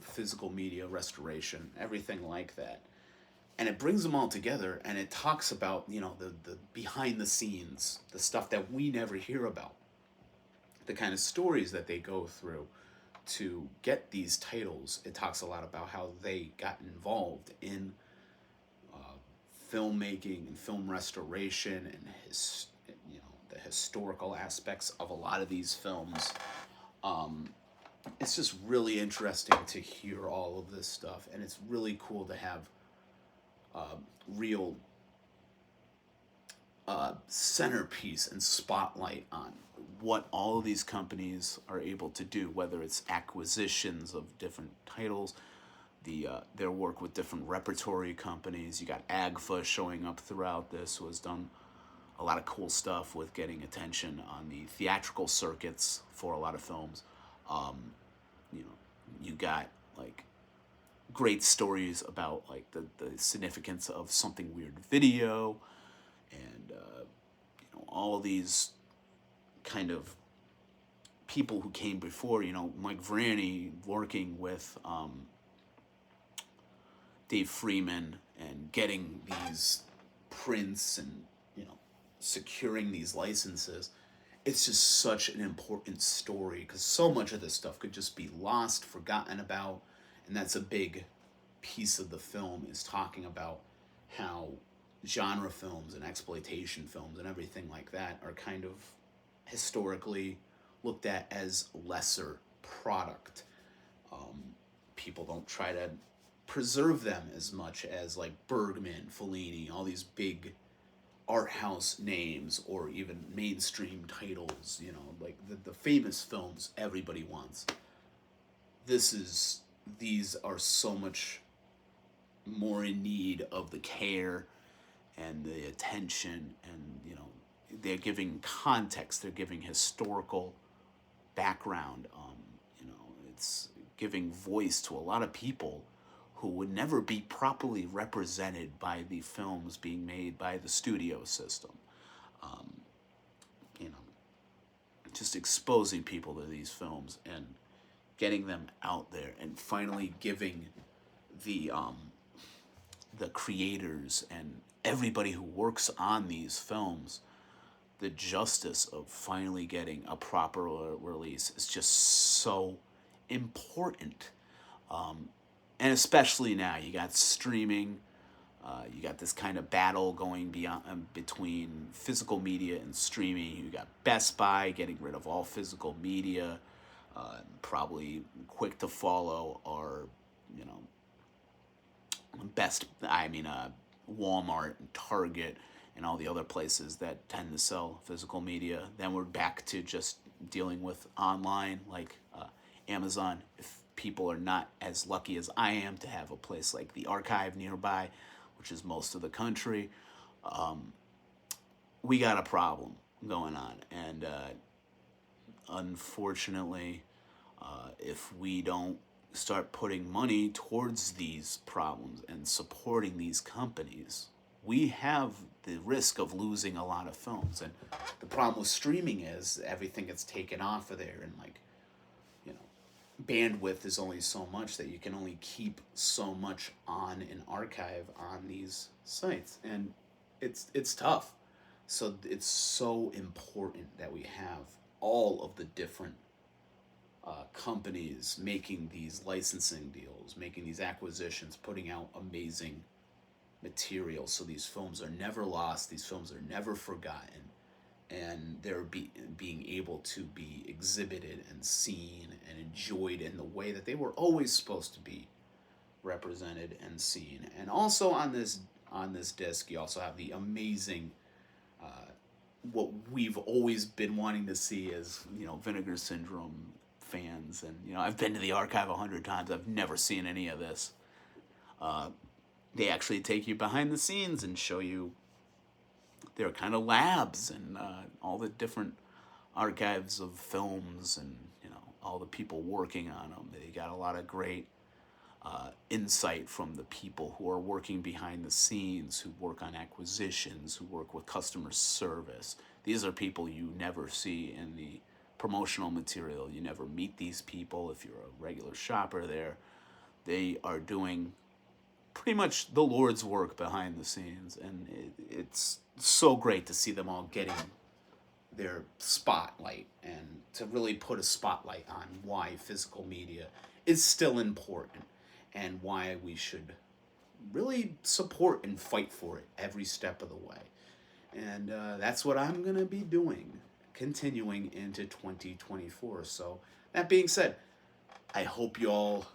physical media restoration, everything like that. And it brings them all together, and it talks about, the behind the scenes, the stuff that we never hear about, the kind of stories that they go through to get these titles. It talks a lot about how they got involved in filmmaking and film restoration and the historical aspects of a lot of these films. It's just really interesting to hear all of this stuff, and it's really cool to have real centerpiece and spotlight on what all of these companies are able to do, whether it's acquisitions of different titles, their work with different repertory companies. You got AGFA showing up throughout this, who has done a lot of cool stuff with getting attention on the theatrical circuits for a lot of films. You got like great stories about like the significance of Something Weird video, and all of these kind of people who came before. Mike Vrani working with Dave Freeman and getting these prints and securing these licenses. It's just such an important story, because so much of this stuff could just be lost, forgotten about, and that's a big piece of the film, is talking about how genre films and exploitation films and everything like that are kind of historically looked at as lesser product. People don't try to preserve them as much as like Bergman, Fellini, all these big art house names, or even mainstream titles, like the famous films everybody wants. These are so much more in need of the care and the attention, and they're giving context, they're giving historical background. It's giving voice to a lot of people who would never be properly represented by the films being made by the studio system. Just exposing people to these films and getting them out there, and finally giving the creators and everybody who works on these films the justice of finally getting a proper release is just so important. And especially now, you got streaming, you got this kind of battle going between physical media and streaming. You got Best Buy getting rid of all physical media, probably quick to follow are, Walmart and Target and all the other places that tend to sell physical media. Then we're back to just dealing with online, like Amazon. If people are not as lucky as I am to have a place like the Archive nearby, which is most of the country, we got a problem going on. And unfortunately, if we don't start putting money towards these problems and supporting these companies, we have the risk of losing a lot of films. And the problem with streaming is everything gets taken off of there, and bandwidth is only so much, that you can only keep so much on an archive on these sites, and it's tough. So it's so important that we have all of the different companies making these licensing deals, making these acquisitions, putting out amazing material, so these films are never lost, these films are never forgotten, and they're being able to be exhibited and seen and enjoyed in the way that they were always supposed to be represented and seen. And also on this disc, you also have the amazing what we've always been wanting to see as Vinegar Syndrome fans. And I've been to the archive 100 times. I've never seen any of this. They actually take you behind the scenes and show you their kind of labs and all the different archives of films and, you know, all the people working on them. They got a lot of great insight from the people who are working behind the scenes, who work on acquisitions, who work with customer service. These are people you never see in the promotional material. You never meet these people if you're a regular shopper there. They are doing pretty much the Lord's work behind the scenes, and it's so great to see them all getting their spotlight and to really put a spotlight on why physical media is still important and why we should really support and fight for it every step of the way. And that's what I'm going to be doing, continuing into 2024. So, that being said, I hope you all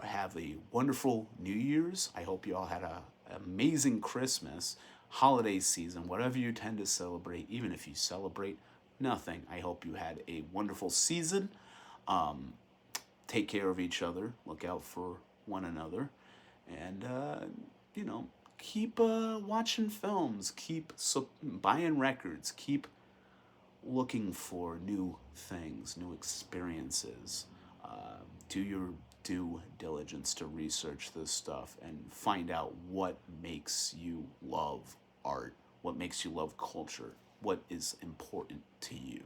have a wonderful New Year's. I hope you all had an amazing Christmas, holiday season, whatever you tend to celebrate, even if you celebrate nothing. I hope you had a wonderful season. Take care of each other. Look out for one another. And, you know, keep watching films. Keep buying records. Keep looking for new things, new experiences. Do your due diligence to research this stuff and find out what makes you love art, what makes you love culture, what is important to you.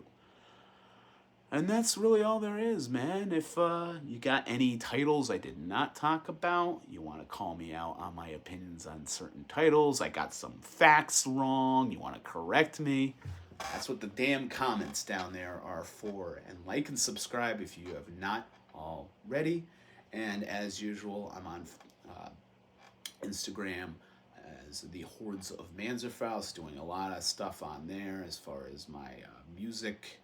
And that's really all there is, man. If you got any titles I did not talk about, you want to call me out on my opinions on certain titles, I got some facts wrong, you want to correct me, that's what the damn comments down there are for. And like and subscribe if you have not already. And as usual, I'm on Instagram as the Hordes of Manzerfaust, doing a lot of stuff on there as far as my music,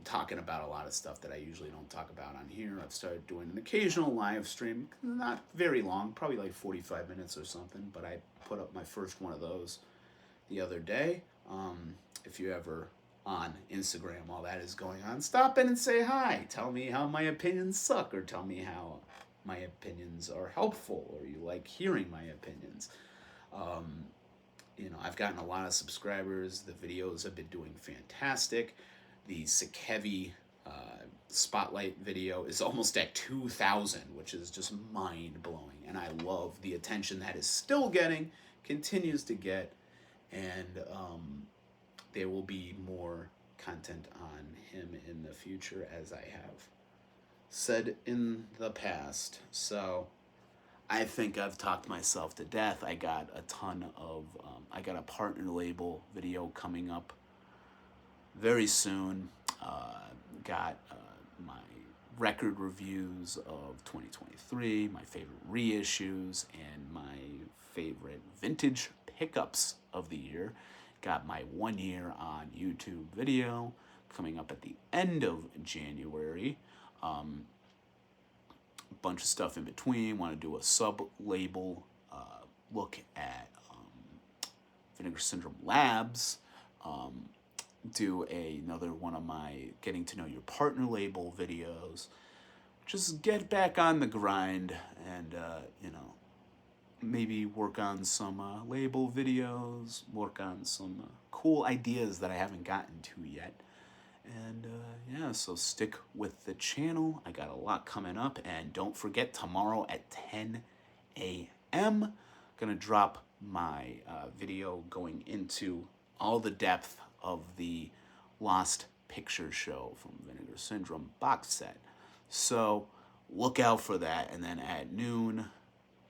talking about a lot of stuff that I usually don't talk about on here. I've started doing an occasional live stream, not very long, probably like 45 minutes or something, but I put up my first one of those the other day. If you ever on Instagram while that is going on, stop in and say hi. Tell me how my opinions suck, or tell me how my opinions are helpful, or you like hearing my opinions. You know, I've gotten a lot of subscribers. The videos have been doing fantastic. The Sick-Heavy Spotlight video is almost at 2,000, which is just mind-blowing. And I love the attention that is still getting, continues to get, and there will be more content on him in the future, as I have said in the past. So I think I've talked myself to death. I got a ton of, I got a partner label video coming up very soon. Got my record reviews of 2023, my favorite reissues, and my favorite vintage pickups of the year. Got my 1 year on YouTube video coming up at the end of January. Bunch of stuff in between. Want to do a sub-label look at Vinegar Syndrome Labs. Do another one of my Getting to Know Your Partner label videos. Just get back on the grind and, you know, maybe work on some label videos, work on some cool ideas that I haven't gotten to yet. And yeah, so stick with the channel. I got a lot coming up. And don't forget, tomorrow at 10 a.m., gonna drop my video going into all the depth of the Lost Picture Show from Vinegar Syndrome box set. So look out for that. And then at noon,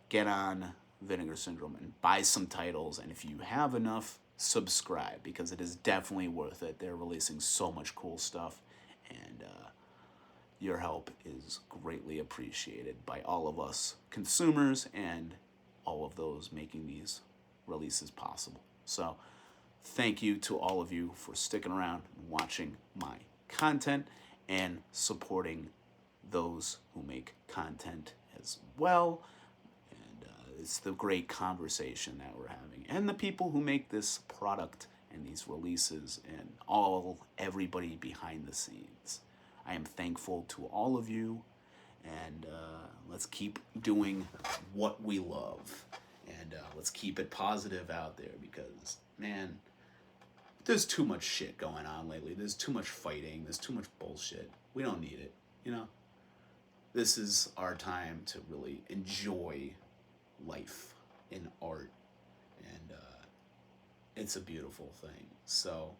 get on Vinegar Syndrome and buy some titles. And if you have enough, subscribe, because it is definitely worth it. They're releasing so much cool stuff, and your help is greatly appreciated by all of us consumers and all of those making these releases possible. So thank you to all of you for sticking around and watching my content and supporting those who make content as well. It's the great conversation that we're having, and the people who make this product and these releases, and everybody behind the scenes. I am thankful to all of you, And let's keep doing what we love. And let's keep it positive out there because, man, there's too much shit going on lately. There's too much fighting. There's too much bullshit. We don't need it, you know? This is our time to really enjoy life in art. And it's a beautiful thing. So,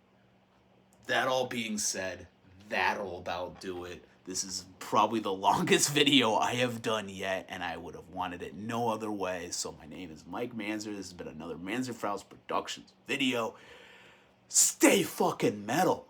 that all being said, that'll about do it. This is probably the longest video I have done yet, and I would have wanted it no other way. So my name is Mike Manzer. This has been another Manzer Files Productions video. Stay fucking metal.